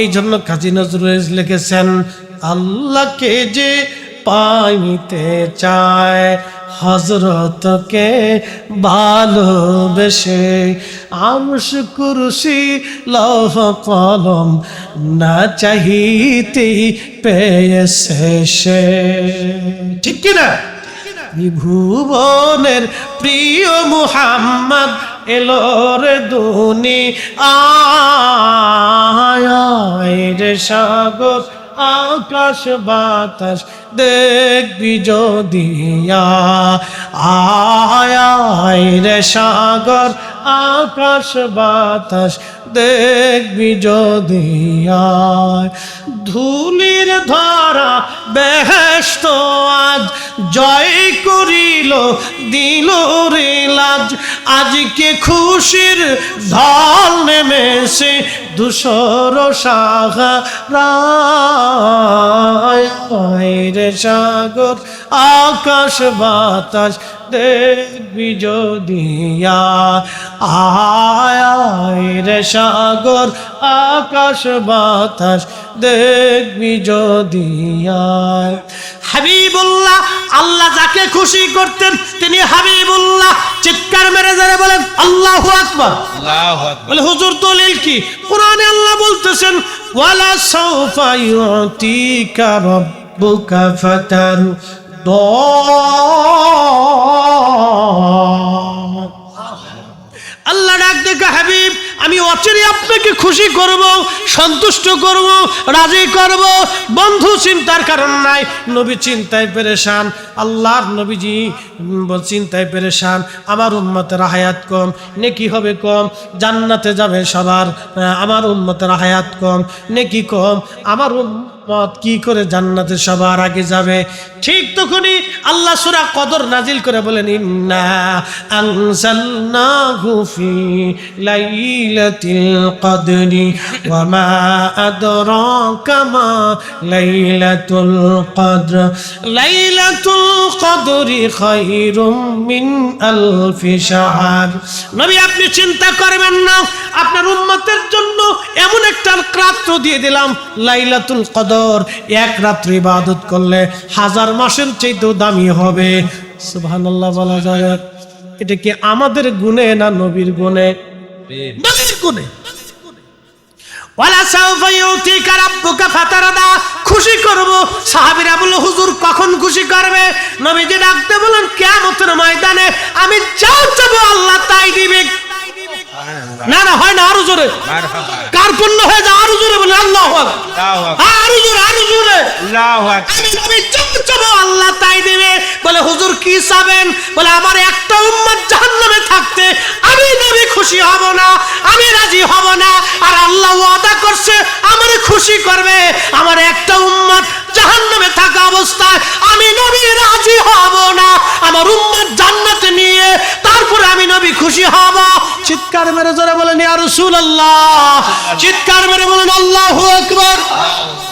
এই জন্য কাজী নজরুল লিখেছেন, আল্লাহকে যে পাইতে চায় হযরতকে ভালোবেসে, আরশ কুরসি লৌহ কলম না চাহিতে পেয়েছে সে। ঠিক কিনা? ভুবনের প্রিয় মুহাম্মদ এলো রে দুনিয়ায় রে সাগর আকাশ বাতাস দেখবি যদিয়া, আয় রে সাগর আকাশ বাতাস দেখবি যদিয়া। ধুলির ধরা বেহেশত আজ জয় করিল দিল রে লাজ, আজকে খুশির ঢল নেমেছে ধূসর সাহারায় রে সাগর আকাশ বাতাস দেখবি যদিয়া, আয় রে সাগর আকাশ বাতাস দেখবি যদিয়া। হাবিবুল্লাহ, আল্লাহ যাকে খুশি করতেন তিনি হাবিবুল্লাহ। চিৎকার মেরে যারা বলেন আল্লাহু আকবার, আল্লাহু আকবার। বলে হুজুর দলিল কি? কোরআনে আল্লাহ বলতেছেন ওয়ালা সাউফা ইউতিকা রাব্বুকা ফাতারদা। আল্লাহ ডাক দেখে, হাবিব আমি অচিরে আপনাকে খুশি করব, সন্তুষ্ট করব, রাজি করব। বন্ধু চিন্তার কারণ নাই, নবী চিন্তায় পেরেশান। আল্লাহর নবীজি চিন্তায় পেরেশান, আমার উম্মতের হায়াত কম, নেকি হবে কম, জান্নাতে যাবে সবার, আমার উম্মতের হায়াত কম, নেকি কম, আমার উম্মত কি করে জান্নাতে সবার আগে যাবে? ঠিক তখনই আল্লাহ সূরা কদর নাজিল করে বলেন, ইন্না আনজালনাহু ফি লাইলাতিল কদরি ওয়া মা আদরাকা মা লাইলাতুল কদর লাইলাতুল কদরি খায়রুম মিন আলফি শাহর। নবী আপনি চিন্তা করবেন না, আপনার উম্মতের জন্য এমন একটা রাত্র দিয়ে দিলাম লাইলাতুল কদর, এক রাত্রি ইবাদত করলে 1000 মাসের চাইতেও দামি হবে। সুবহানাল্লাহ বলা যায়। এটা কি আমাদের গুণে না নবীর গুণে? নবীর গুণে। ওয়ালা সাউফা ইউতিকা রাব্বুকা ফাতারদা, খুশি করব। সাহাবীরা বলল, হুজুর কখন খুশি করবে? নবীজি ডাকতে বলেন, কিয়ামতের ময়দানে আমি যা চাবো আল্লাহ তাই দিবে। না না হয় না, আরো জোরে। কার পূর্ণ হয়ে যায়? আরো জোরে বলে আল্লাহু আকবার। আরো জোরে, আরো জোরে। আল্লাহু আকবার। আমি যা চাবো আল্লাহ তাই দিবে। বলে হুজুর কি চাবেন? বলে আমার একটা উম্মত জাহান্নামে থাকতে আমি নবী খুশি হব না, আমি রাজি হব না। আর আল্লাহ ওয়াদা করছে আমার খুশি করবে। আমার একটা উম্মত জাহান্নামে থাকা অবস্থায় আমি নবী রাজি হব না। আমার উম্মত জান্নাতে নিয়ে তারপরে আমি নবী খুশি হব। চিৎকার মেরে জোরে বলেন ইয়া রাসূলুল্লাহ। চিৎকার মেরে বলেন আল্লাহু আকবার।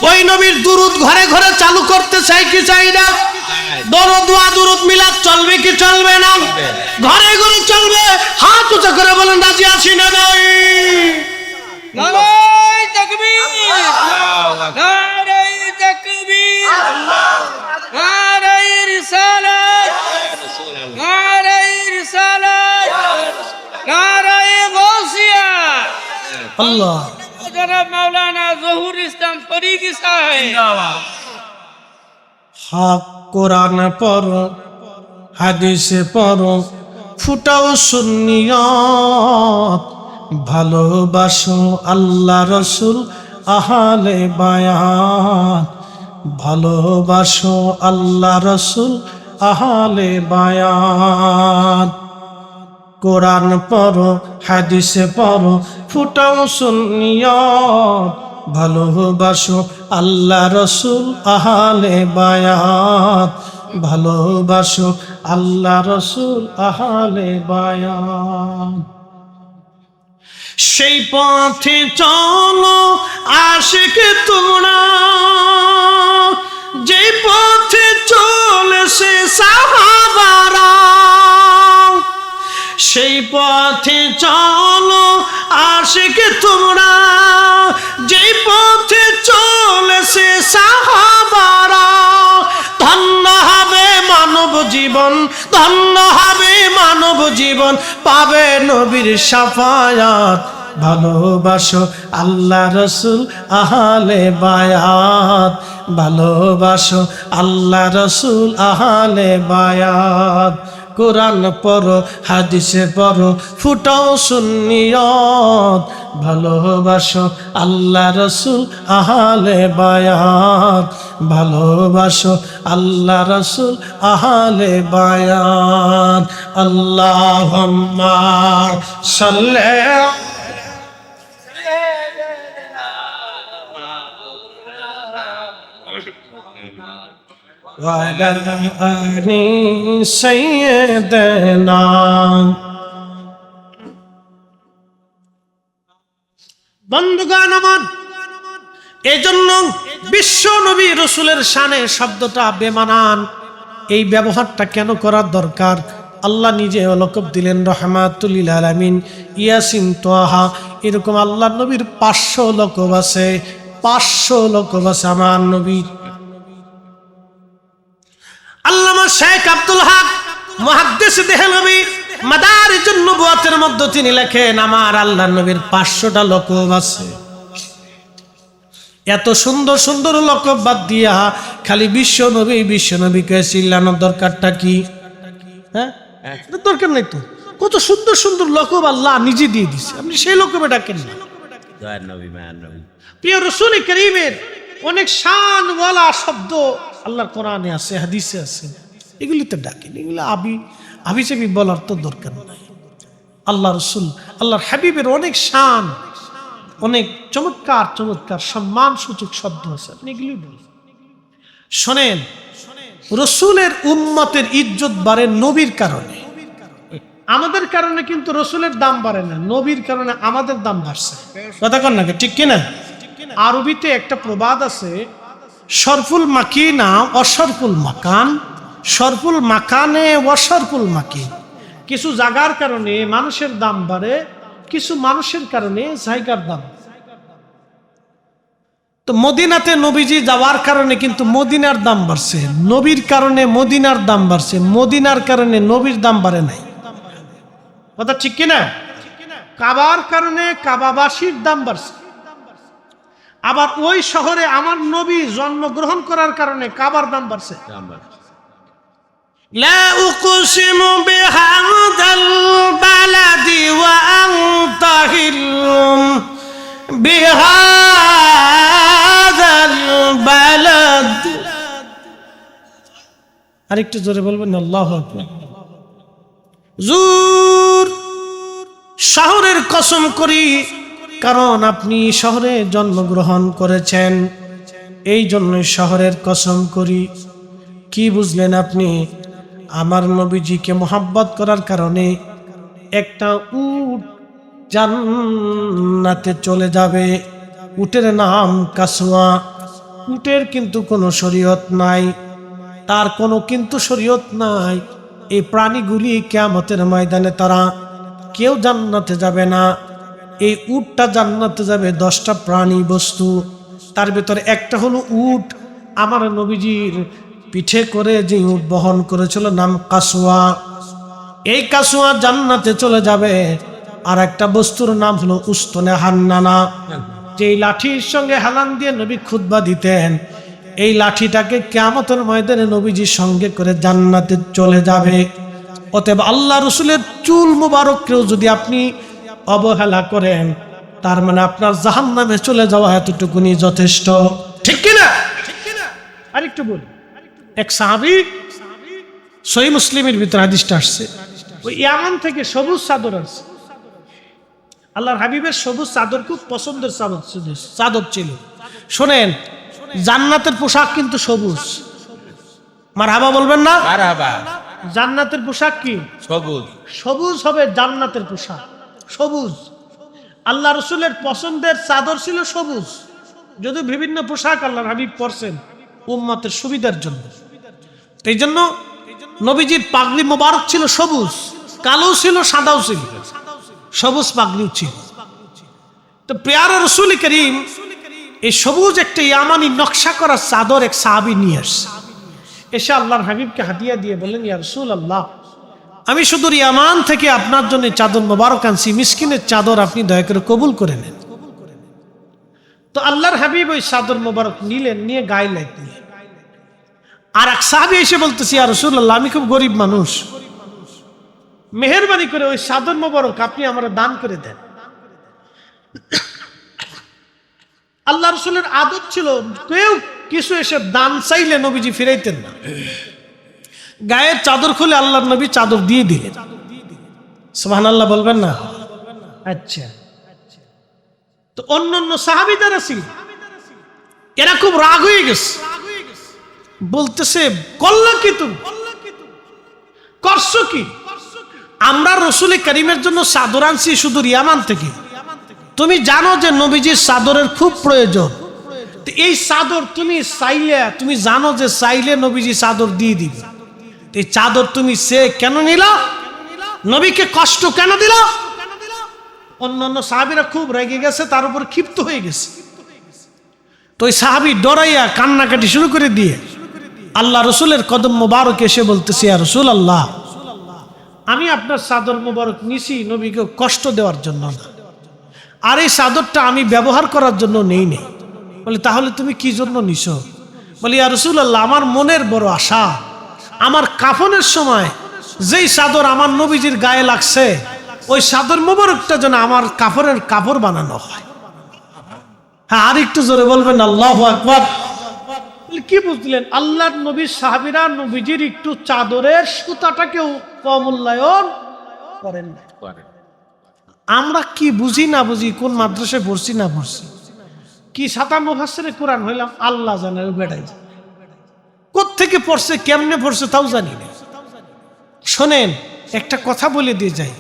ওই নবীর দুরূদ ঘরে ঘরে চালু করতে চাই কি চাই না? দরুদ ওয়া দুরূদ মিলাদ চলবে কি চলবে না? ঘরে ঘরে চলবে। হাত উঁচু করে বলেন রাজি আছি না নাই? নারায়ে তাকবীর, নারায়ে তাকবীর, নারায়ে রিসালাত, নারায়ে রিসালাত, নারায়ে গাউসিয়া। আল্লাহ। জনাব মাওলানা জহুর ইসলাম ফরিদি সাহেব। হক কোরআন পড়ো, হাদিসে পড়ো, ফুটাও সুন্নিয়ত, ভালোবাসো আল্লাহ রসুল আহলে বায়াত, ভালোবাসো আল্লাহ রসুল আহলে বায়াত। কোরআন পড়ো, হাদিসে পড়ো, ফুটাও সুন্নিয়ত, ভালোবাসো আল্লাহ রসুল আহলে বায়াত, ভালোবাসো আল্লাহ রসুল আহলে বায়াত। সেই পথে চলো আশিক তোমরা, যে পথে চলেছে সাহাবারা। সেই পথে চলো আশিক তোমরা, যে পথে চলেছে সাহাবারা। ধন্য হবে মানব জীবন, ধন্য হবে মানব জীবন, পাবে নবীর শাফায়াত। ভালোবাসো আল্লাহ রসুল আহলে বায়াত, ভালোবাসো আল্লাহ রসুল আহলে বায়াত। কোরআন পড়ো, হাদিসে পড়ো, ফুটাও সুন্নিয়ত, ভালোবাসো আল্লাহ রসুল আহলে বায়াত, ভালোবাসো আল্লাহ রসুল আহলে বায়াত। আল্লাহুম্মা সাল্লি وعلى آل سيدنا। বন্ধুগণ আমার, এজন্য বিশ্ব নবী রসুলের শানে শব্দটা বেমানান। এই ব্যবহারটা কেন করার দরকার? আল্লাহ নিজে লকব দিলেন রহমাতুল লিল আলামিন, ইয়াসিন, তোহা। এরকম আল্লাহ নবীর 500 লকব আছে, 500 লকব আছে আমার নবীর। আল্লামা শেখ আব্দুল হক মুহাদ্দিস দেহলভী মাদারিজুন নবুওয়াতের মধ্যে তিনি লেখেন, আমার আল্লাহর নবীর 500টা লকব আছে। এত সুন্দর সুন্দর লকব বাদ দিয়া খালি বিশ্ব নবীকে চিল্লানোর দরকারটা কি? হ্যাঁ, দরকার নাই তো। কত সুন্দর সুন্দর লকব আল্লাহ নিজে দিয়ে দিছে, আপনি সেই লকবে ডাকেন না। প্রিয় রাসূল কারীমের অনেক শানওয়ালা শব্দ আল্লাহর কোরআনে আছে, হাদিসে আছে, এগুলিতে ডাকেন। এগুলো আবি চাবি বলার তো দরকার নাই। আল্লাহ রসুল, আল্লাহর হাবিবের অনেক শান, অনেক চমৎকার চমৎকার সম্মানসূচক শব্দ আছে, আপনি এগুলি বলুন। শোনেন, রসুলের উম্মতের ইজ্জত বাড়ে নবীর কারণে, আমাদের কারণে কিন্তু রসুলের দাম বাড়ে না, নবীর কারণে আমাদের দাম বাড়ছে। কথা কন নাকি, ঠিক কিনা? আরবিতে একটা প্রবাদ আছে, সরফুল মাকিনা অসরফুল মাকান, সরফুল মাকানে অসরফুল মাকিন। কিছু জায়গার কারণে মানুষের দাম বাড়ে, কিছু মানুষের কারণে জায়গার দাম। তো মদিনাতে নবীজি যাওয়ার কারণে কিন্তু মদিনার দাম বাড়ছে, নবীর কারণে মদিনার দাম বাড়ছে, মদিনার কারণে নবীর দাম বাড়ে নাই। কথা ঠিক কিনা? কাবার কারণে কাবাবাসীর দাম বাড়ছে, আবার ওই শহরে আমার নবী জন্মগ্রহণ করার কারণে কাবার দাম বাড়ছে। লা উকসিমু বিহাদাল বালাদি ওয়া আনতা হিল্লুম বিহাদাল বালাদ। আরেকটু জোরে বলবেন আল্লাহু আকবার। জুর শহরের কসম করি, কারণ আপনি শহরে জন্মগ্রহণ করেছেন, এই জন্যই শহরের কসম করি। কি বুঝলেন আপনি? আমার নবীজিকে মোহাব্বত করার কারণে একটা উট জান্নাতে চলে যাবে। উটের নাম কাসওয়া। উটের কিন্তু কোনো শরীয়ত নাই, তার কোনো কিন্তু শরীয়ত নাই। এই প্রাণীগুলি কিয়ামতের ময়দানে তারা কেউ জান্নাতে যাবে না। এই উটটা জান্নাতে যাবে 10টা প্রাণী বস্তু, তার ভেতরে একটা হলো উট। আমার নবীজির পিঠে করে যে উট বহন করেছিল নাম কাসওয়া, এই কাসওয়া জান্নাতে চলে যাবে। আর একটা বস্তুর নাম হলো উস্তনে হান্নানা, যেই লাঠির সঙ্গে হেলান দিয়ে নবী খুতবা দিতেন, এই লাঠিটাকে কিয়ামতের ময়দানে নবীজির সঙ্গে করে জান্নাতে চলে যাবে। অতএব আল্লাহ রসুলের চুল মুবারককেও যদি আপনি অবহেলা করেন, তার মানে আপনার জাহান্নামে চলে যাওয়া এতটুকুনি যথেষ্ট, ঠিক কিনা? আরেকটু বলি, এক সাহাবী, সহিহ মুসলিমের ভিতরে হাদিসটা আসছে, ওই ইয়ামান থেকে সবুজ চাদর আসছে। আল্লাহর হাবিবের সবুজ চাদর খুব পছন্দের চাদর ছিল। শোনেন, জান্নাতের পোশাক কিন্তু সবুজ। মারহাবা বলবেন না? মারহাবা। জান্নাতের পোশাক কি? সবুজ। সবুজ হবে জান্নাতের পোশাক, সবুজ। আল্লাহ রসুলের পছন্দের চাদর ছিল সবুজ। যদি বিভিন্ন পোশাক আল্লাহর হাবিব পরছেন উম্মতের সুবিধার জন্য, এই জন্য নবীজির পাগড়ি মোবারক ছিল সবুজ, কালো ছিল, সাদাও ছিল, সবুজ পাগড়িও ছিল। তো পেয়ারা রসুল করিম এই সবুজ একটা ইয়ামানি নকশা করা চাদর এক সাহাবী নিয়ে আসছে। এসে আল্লাহর হাবিবকে হাদিয়া দিয়ে বললেন, ইয়া রাসূলুল্লাহ, আমি শুধু ইয়ামান থেকে আপনার জন্য চাদর মোবারক আনছি, মিসকিনের চাদর আপনি দয়া করে কবুল করে নেন। তো আল্লাহর হাবিব ওই চাদর মোবারক নিলেন, নিয়ে গায়ে লাগলেন। আর এক সাহাবী এসে বলতেছি, ইয়া রাসূলুল্লাহ, আমি খুব গরিব মানুষ, মেহেরবানি করে ওই চাদর মোবারক আপনি আমার দান করে দেন। আল্লাহ রসুলের আদত ছিল, কেউ কিছু এসে দান চাইলে নবীজি ফিরাইতেন না। গায়ের চাদর খুলে আল্লাহর নবী চাদর দিয়ে দিলেন। সুবহানাল্লাহ বলবেন না? আচ্ছা, তো অন্যান্য সাহাবী যারা ছিল এরা খুব রাগ হয়ে গেছে, বলতেছে, করলা কি তুমি, করছো কি? আমরা রসুল করিমের জন্য চাদর আনছি শুধু ইয়ামান থেকে, তুমি জানো যে নবীজির চাদরের খুব প্রয়োজন। এই চাদর তুমি চাইলে, তুমি জানো যে চাইলে নবীজি চাদর দিয়ে দিবে, এই চাদর তুমি সে কেন নিলা? নবীকে কষ্ট কেন দিলা? অন্যান্য সাহাবীরা খুব রেগে গেছে, তার উপর ক্ষিপ্ত হয়ে গেছে। তো ওই সাহাবী ডরাইয়া কান্নাকাটি শুরু করে দিয়ে আল্লাহ রসুলের কদম মোবারক এসে বলতেছে, ইয়া রাসূলুল্লাহ, আমি আপনার চাদর মোবারক নিছি নবীকে কষ্ট দেওয়ার জন্য না, আর এই চাদরটা আমি ব্যবহার করার জন্য নেই নেই। বলে, তাহলে তুমি কি জন্য নিছো? বলে, ইয়া রাসূলুল্লাহ, আমার মনের বড় আশা, আমার কাফনের সময় যেই চাদর আমার নবীজির গায়ে লাগছে, ওই চাদর মোবারকটা যেন আমার কাফনের কাপড় বানানো হয়। হ্যাঁ, আর একটু জোরে বলবেন আল্লাহু আকবার। কি বুঝলেন? আল্লাহর নবীর সাহাবীরা নবীজির একটু চাদরের সুতাটাকেও কম মূল্যায়ন করেন না। আমরা কি বুঝি না বুঝি, কোন মাদ্রাসায় পড়ছি না পড়ছি, কি সাতা মুফাসসিরে কোরআন হইলাম আল্লাহ জানে। বেড়াই কোত্থেকে পড়ছে, কেমনে পড়ছে তাও জানি না। শোনেন, একটা কথা বলে দিয়ে যাই,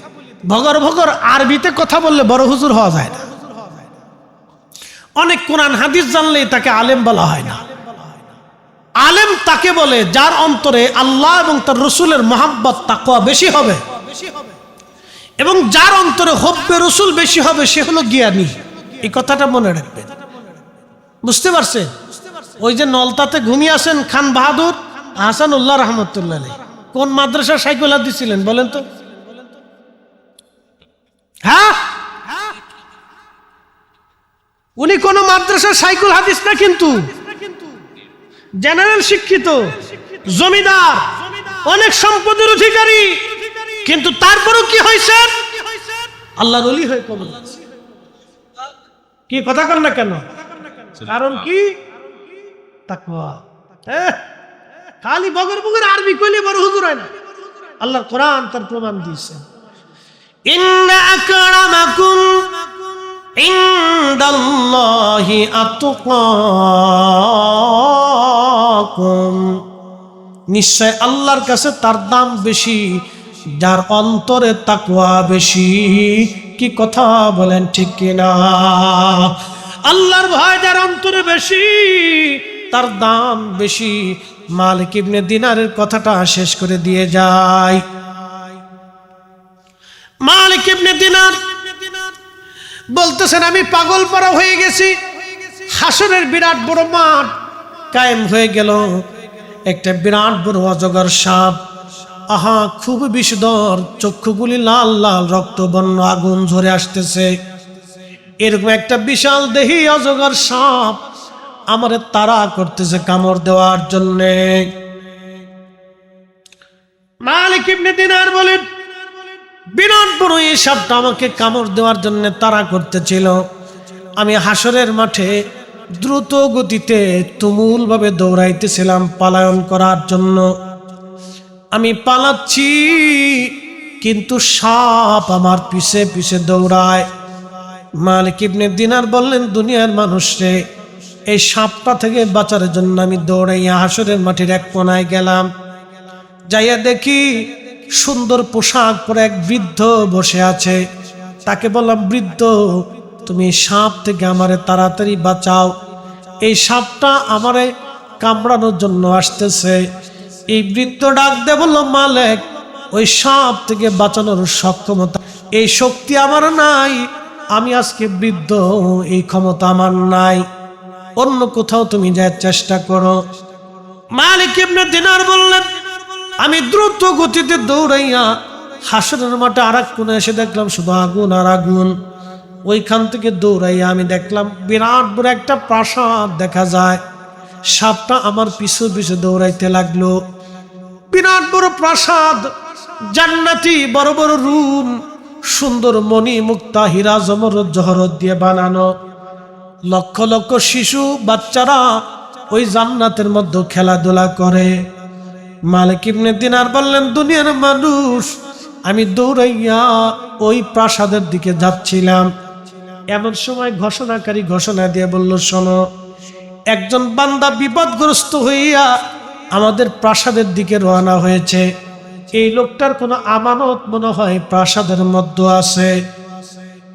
ভগর ভগর আরবিতে কথা বললে বড় হুজুর হওয়া যায় না। অনেক কোরআন হাদিস জানলেই তাকে আলেম বলা হয় না। আলেম তাকে বলে যার অন্তরে আল্লাহ এবং তার রসুলের মহাব্বত তাকওয়া বেশি হবে, এবং যার অন্তরে হব্বে রসুল বেশি হবে সে হলো জ্ঞানী। এই কথাটা মনে রাখবেন, বুঝতে পারছেন? ওই যে নলতাতে ঘুমিয়ে আসেন খান বাহাদুর হাসানুল্লাহ রহমতুল্লাহ আলাইহি, কোন মাদ্রাসা সাইকুল হাদিস ছিলেন বলেন তো? হ্যাঁ, উনি কোন মাদ্রাসার সাইকুল হাদিস না, কিন্তু জেনারেল শিক্ষিত, জমিদার, অনেক সম্পদের অধিকারী, কিন্তু তারপরও কি হয়েছে? আল্লাহর ওলি হয়ে কবর। কি কথা কর না কেন? কারণ কি? তাকওয়া। খালি বগর বগর আরবি কইলে বড় হুজুর হয় না। আল্লাহর কোরআন তার প্রমাণ দিয়েছে। ইন্না আকরামাকুম ইনদাল্লাহি আতকাকুম, নিশ্চয় আল্লাহর কাছে তার দাম বেশি যার অন্তরে তাকওয়া বেশি। কি কথা বলেন ঠিক কিনা? আল্লাহর ভয় যার অন্তরে বেশি তার দাম বেশি। মালিক ইবনে দিনারের কথাটা শেষ করে দিয়ে যায়। মালিক ইবনে দিনার বলতেছেন, আমি পাগল পারা হয়ে গেছি। হাসরের বিরাট বড় মাঠ কায়েম হয়ে গেল, একটা বিরাট বড় অজগর সাপ, আহা খুব বিষধর, চক্ষুগুলি লাল লাল রক্তবর্ণ, আগুন ঝরে আসতেছে। এরকম একটা বিশাল দেহি অজগর সাপ আমারে তাড়া করতেছে কামড় দেওয়ার জন্যে। মালিক ইবনে দিনার বলেন, বিরাট বড় এই সাপটা আমাকে কামড় দেওয়ার জন্য তাড়া করতেছিল। আমি হাসরের মাঠে দ্রুত গতিতে তুমুল ভাবে দৌড়াইতেছিলাম পালায়ন করার জন্য। আমি পালাচ্ছি, কিন্তু সাপ আমার পিছে পিছে দৌড়ায়। মালিক ইবনে দিনার বললেন, দুনিয়ার মানুষরে, এই সাপটা থেকে বাঁচার জন্য আমি দৌড়াইয়া হাসরের মাঠের এক কোনায় গেলাম। যাইয়া দেখি সুন্দর পোশাক পরে এক বৃদ্ধ বসে আছে। তাকে বললাম, বৃদ্ধ তুমি সাপ থেকে আমারে তাড়াতাড়ি বাঁচাও, এই সাপটা আমারে কামড়ানোর জন্য আসতেছে। এই বৃদ্ধ ডাক দিয়ে বলল, মালিক, ওই সাপ থেকে বাঁচানোর সক্ষমতা, এই শক্তি আমার নাই। আমি আজকে বৃদ্ধ, এই ক্ষমতা আমার নাই, অন্য কোথাও তুমি যাওয়ার চেষ্টা করো। মালিক ইবনে দিনার বললেন, আমি দ্রুত গতিতে দৌড়াইয়া হাসরের মাঠে আর এক কোণে এসে দেখলাম শুধু আগুন আর আগুন। ওইখান থেকে দৌড়াইয়া আমি দেখলাম বিরাট বড় একটা প্রাসাদ দেখা যায়। সাপটা আমার পিছু পিছু দৌড়াইতে লাগলো। বিরাট বড় প্রাসাদ, জান্নাতি বড় বড় রুম, সুন্দর মণি মুক্তা হীরা জমরদ জহরত দিয়ে বানানো। লক্ষ লক্ষ শিশু বাচ্চারা ওই জান্নাতের মধ্যে খেলাধুলা করে। মালিক ইবনে দিনার বললেন, দুনিয়ার মানুষ, আমি দৌড়াইয়া ওই প্রাসাদের দিকে যাচ্ছিলাম। এমন সময় ঘোষণাকারী ঘোষণা দিয়ে বলল, শোনো, একজন বান্দা বিপদগ্রস্ত হইয়া আমাদের প্রাসাদের দিকে রওনা হয়েছে। এই লোকটার কোনো আমানত মনে হয় প্রাসাদের মধ্যে আছে।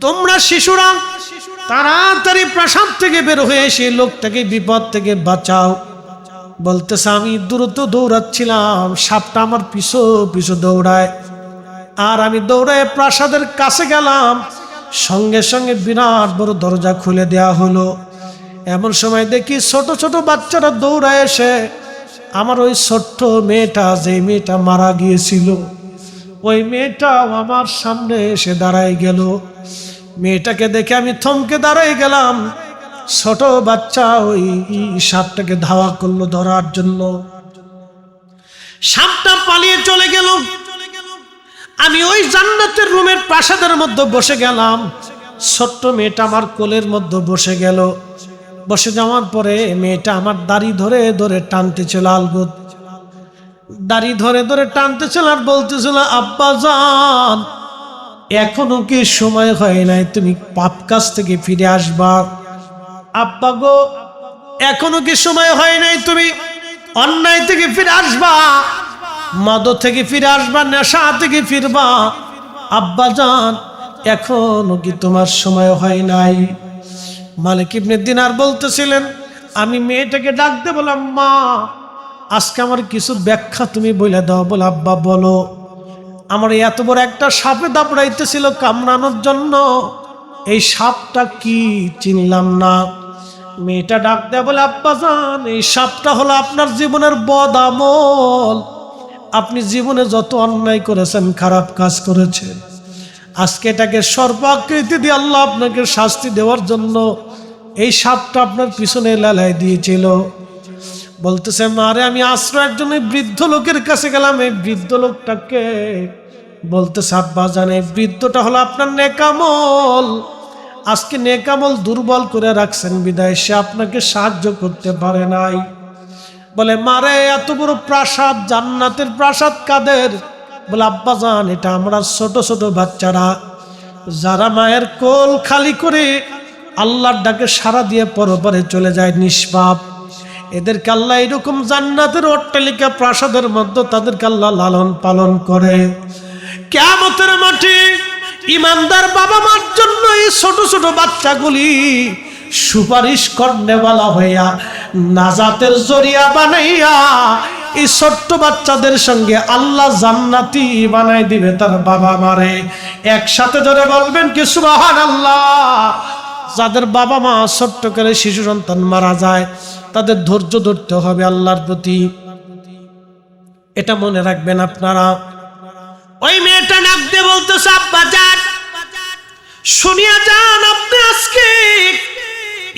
তোমরা শিশুরা তাড়াতাড়ি প্রাসাদ থেকে বের হয়ে সেই লোকটাকে বিপদ থেকে বাঁচাও। বলতেছে, আমি দ্রুত দৌড়াচ্ছিলাম, সাপটা আমার পিছু পিছু দৌড়ায়, আর আমি দৌড়ায় প্রাসাদের কাছে গেলাম। সঙ্গে সঙ্গে বিরাট বড় দরজা খুলে দেয়া হলো। এমন সময় দেখি ছোট ছোট বাচ্চারা দৌড়ায় এসে আমার ওই ছোট্ট মেয়েটা, যে মেয়েটা মারা গিয়েছিল, ওই মেয়েটাও আমার সামনে এসে দাঁড়াই গেল। মেয়েটাকে দেখে আমি থমকে দাঁড়াই গেলাম। ছোট বাচ্চা ওই সাপটাকে ধাওয়া করলো ধরার জন্য। সাপটা পালিয়ে চলে গেল। আমি ওই জান্নাতের রুমের প্রাসাদের মধ্যে বসে গেলাম। ছোট্ট মেয়েটা আমার কোলের মধ্যে বসে গেল। বসে যাওয়ার পরে মেয়েটা আমার দাড়ি ধরে ধরে টানতেছিল, আলগুদ দাড়ি ধরে ধরে টানতেছিল আর বলতেছিল, আব্বা জান, এখনো কি সময় হয় নাই তুমি পাপ কাজ থেকে ফিরে আসবা? আব্বা গো, এখনো কি সময় হয় নাই তুমি অন্যায় থেকে ফিরে আসবা, মদ থেকে ফিরে আসবা, নেশা থেকে ফিরবা? আব্বা জান, এখনো কি তোমার সময় হয় নাই? মালিক ইবনে দিনার বলতেছিলেন, আমি মেয়েটাকে ডাকতে বললাম, মা আজকে আমার কিছু ব্যাখ্যা তুমি বলে দাও। বলে, আব্বা বলো। আমার এত বড় একটা সাপে দাপড়াইতেছিল কামড়ানোর জন্য, এই সাপটা কি চিনলাম না। মেয়েটা ডাক দেয়া বলে, আব্বা জান, এই সাপটা হলো আপনার জীবনের বদ আমল। আপনি জীবনে যত অন্যায় করেছেন, খারাপ কাজ করেছেন, আজকে এটাকে সর্বাকৃতি দিয়ে আল্লাহ আপনাকে শাস্তি দেওয়ার জন্য এই সাপটা আপনার পিছনে লালাই দিয়েছিল। বলতেছে, মারে আমি আশ্রয়ের জন্য বৃদ্ধ লোকের কাছে গেলাম। এই বৃদ্ধ লোকটাকে বলতেছে, আব্বা জানে বৃদ্ধটা হলো আপনার নেকামল। আজকে নেকামল দুর্বল করে রাখছেন বিদায় সে আপনাকে সাহায্য করতে পারে নাই। বলে, মারে এত বড় প্রাসাদ, জান্নাতের প্রাসাদ কাদের? বলে, আব্বা জান এটা আমরা ছোট ছোট বাচ্চারা যারা মায়ের কোল খালি করে আল্লাহর ডাকে সাড়া দিয়ে পরপরে চলে যায় নিষ্পাপ, এদেরকে আল্লাহ এরকম জান্নাতের অট্টালিকা প্রাসাদের মধ্যে তাদেরকে আল্লাহ লালন পালন করে। কিয়ামতের মাঠে ইমানদার বাবা মার জন্য এই ছোট ছোট বাচ্চাগুলি সুপারিশ করনেওয়ালা হইয়া নাজাতের জরিয়া বানাইয়া এই ছোট্ট বাচ্চাদের সঙ্গে আল্লাহ জান্নাতি বানাই দিবে তার বাবা মারে। একসাথে ধরে বলবেন কি সুবহানাল্লাহ। যাদের বাবা মা ছোট্ট করে শিশু সন্তান মারা যায়, তাদের ধৈর্য ধরতে হবে আল্লাহর প্রতি, এটা মনে রাখবেন আপনারা। ওই মেয়েটা নাক দিয়ে বলতেছে, আব্বা জান শুনিয়া যান, আপনি আজকে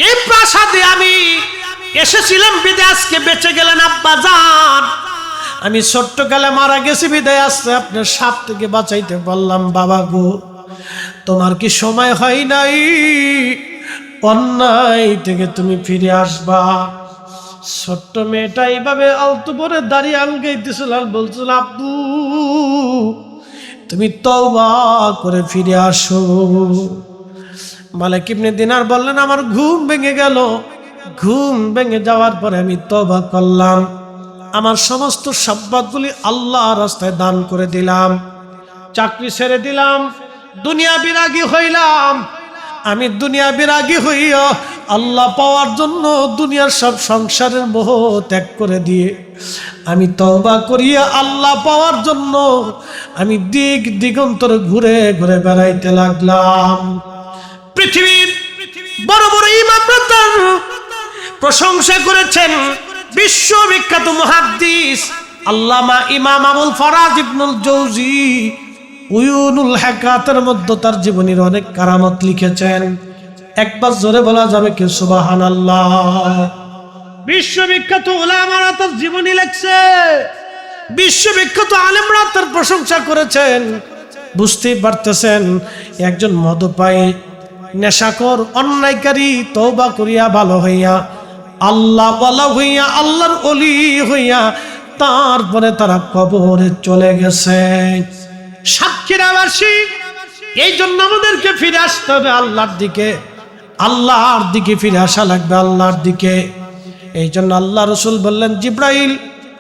এই প্রাসাদে আমি এসেছিলাম বিদায় আজকে বেঁচে গেলেন। আব্বা জান আমি ছোট্ট কালে মারা গেছি বিদায় আসছে আপনার সাপ থেকে বাঁচাইতে পারলাম। বাবা গো, তোমার কি সময় হয় নাই অন্যায় থেকে তুমি ফিরে আসবা? ছোট্ট মেয়েটা এইভাবে আলতু করে দাঁড়িয়ে আলগাইতেছিল আর বলছিল, আব্বু তুমি তওবা করে ফিরে আসো। মালিক ইবনে দিনার বললেন, আমার ঘুম ভেঙে গেল। ঘুম ভেঙে যাওয়ার পরে আমি তওবা করলাম, আমার সমস্ত সম্পদগুলি আল্লাহর রাস্তায় দান করে দিলাম, চাকরি ছেড়ে দিলাম, দুনিয়া বিরাগী হইলাম। আমি দুনিয়া বিরাগী হইয়া আল্লাহ পাওয়ার জন্য দুনিয়ার সব সংসারের মোহ ত্যাগ করে দিয়ে আমি তওবা করিয়া আল্লাহ পাওয়ার জন্য আমি দিক দিগন্তরে ঘুরে ঘুরে বেড়াইতে লাগলাম। পৃথিবীর বড় বড় ইমামরা তার প্রশংসা করেছেন। বিশ্ববিখ্যাত মুহাদ্দিস আল্লামা ইমাম আবুল ফরাজ ইবনুল জৌজি উয়ুনুল হাকাতের মধ্যে তার জীবনের অনেক কারামত লিখেছেন। একবার জোরে বলা যাবে কি সুবহানাল্লাহ। বিশ্ববিখ্যাত উলামারা তার জীবনী লিখছে, বিশ্ববিখ্যাত আলেমরা তার প্রশংসা করেছেন। বুঝতেই পারতেছেন, একজন মদপায়ী, নেশাখোর, অন্যায়কারী তওবা করিয়া ভালো হইয়া আল্লাহ ওয়ালা হইয়া আল্লাহর ওলি হইয়া তারপরে তারা কবরে চলে গেছে। সাক্ষীরা বাসী, এই জন্য আমাদেরকে ফিরে আসতে হবে আল্লাহর দিকে, আল্লাহর দিকে ফিরে আসা লাগবে, আল্লাহর দিকে। এই জন্য আল্লাহ রসুল বললেন, জিব্রাইল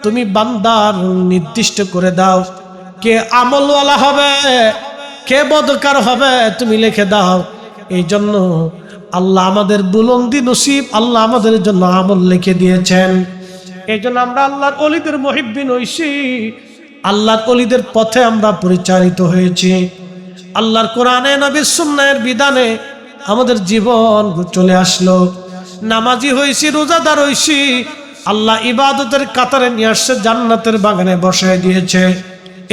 তুমি বান্দার নির্দিষ্ট করে দাও কে আমলওয়ালা হবে, কে বদকার হবে, তুমি লিখে দাও। এই জন্য আল্লাহ আমাদের বুলন্দি নসিব, আল্লাহ আমাদের জন্য আমল লিখে দিয়েছেন। এই জন্য আমরা আল্লাহর ওলিদের মুহিব্বিন হইছি, আল্লাহর ওলিদের পথে আমরা পরিচালিত হয়েছি। আল্লাহর কোরআনে নবীর সুন্নাহের বিধানে আমাদের জীবন চলে আসলো। নামাজি হইছি, রোজাদার হইছি, আল্লাহ ইবাদতের কাতারে নিয়ে আসছে, জান্নাতের বাগানে বসায় দিয়েছে।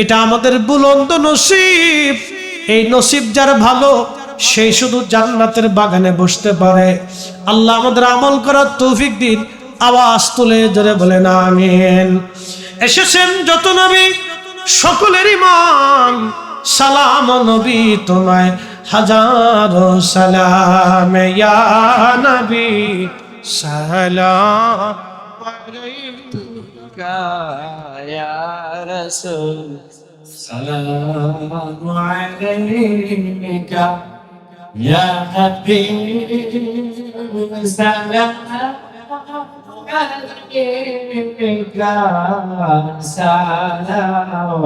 এটা আমাদের বুলন্দ নসিব। এই নসিব যার ভালো, সেই শুধু জান্নাতের বাগানে বসতে পারে। আল্লাহ আমাদের আমল করার তৌফিক দিন। আওয়াজ তুলে জোরে বলেন আমিন। এসেছেন যত নবী সকলের ইমাম, সালাম নবী তোমায় হাজারো সালাম, ইয়া নবী সালাম আলাইকা ইয়া রাসূল السلام عليك يا حبيب السلام عليك سلام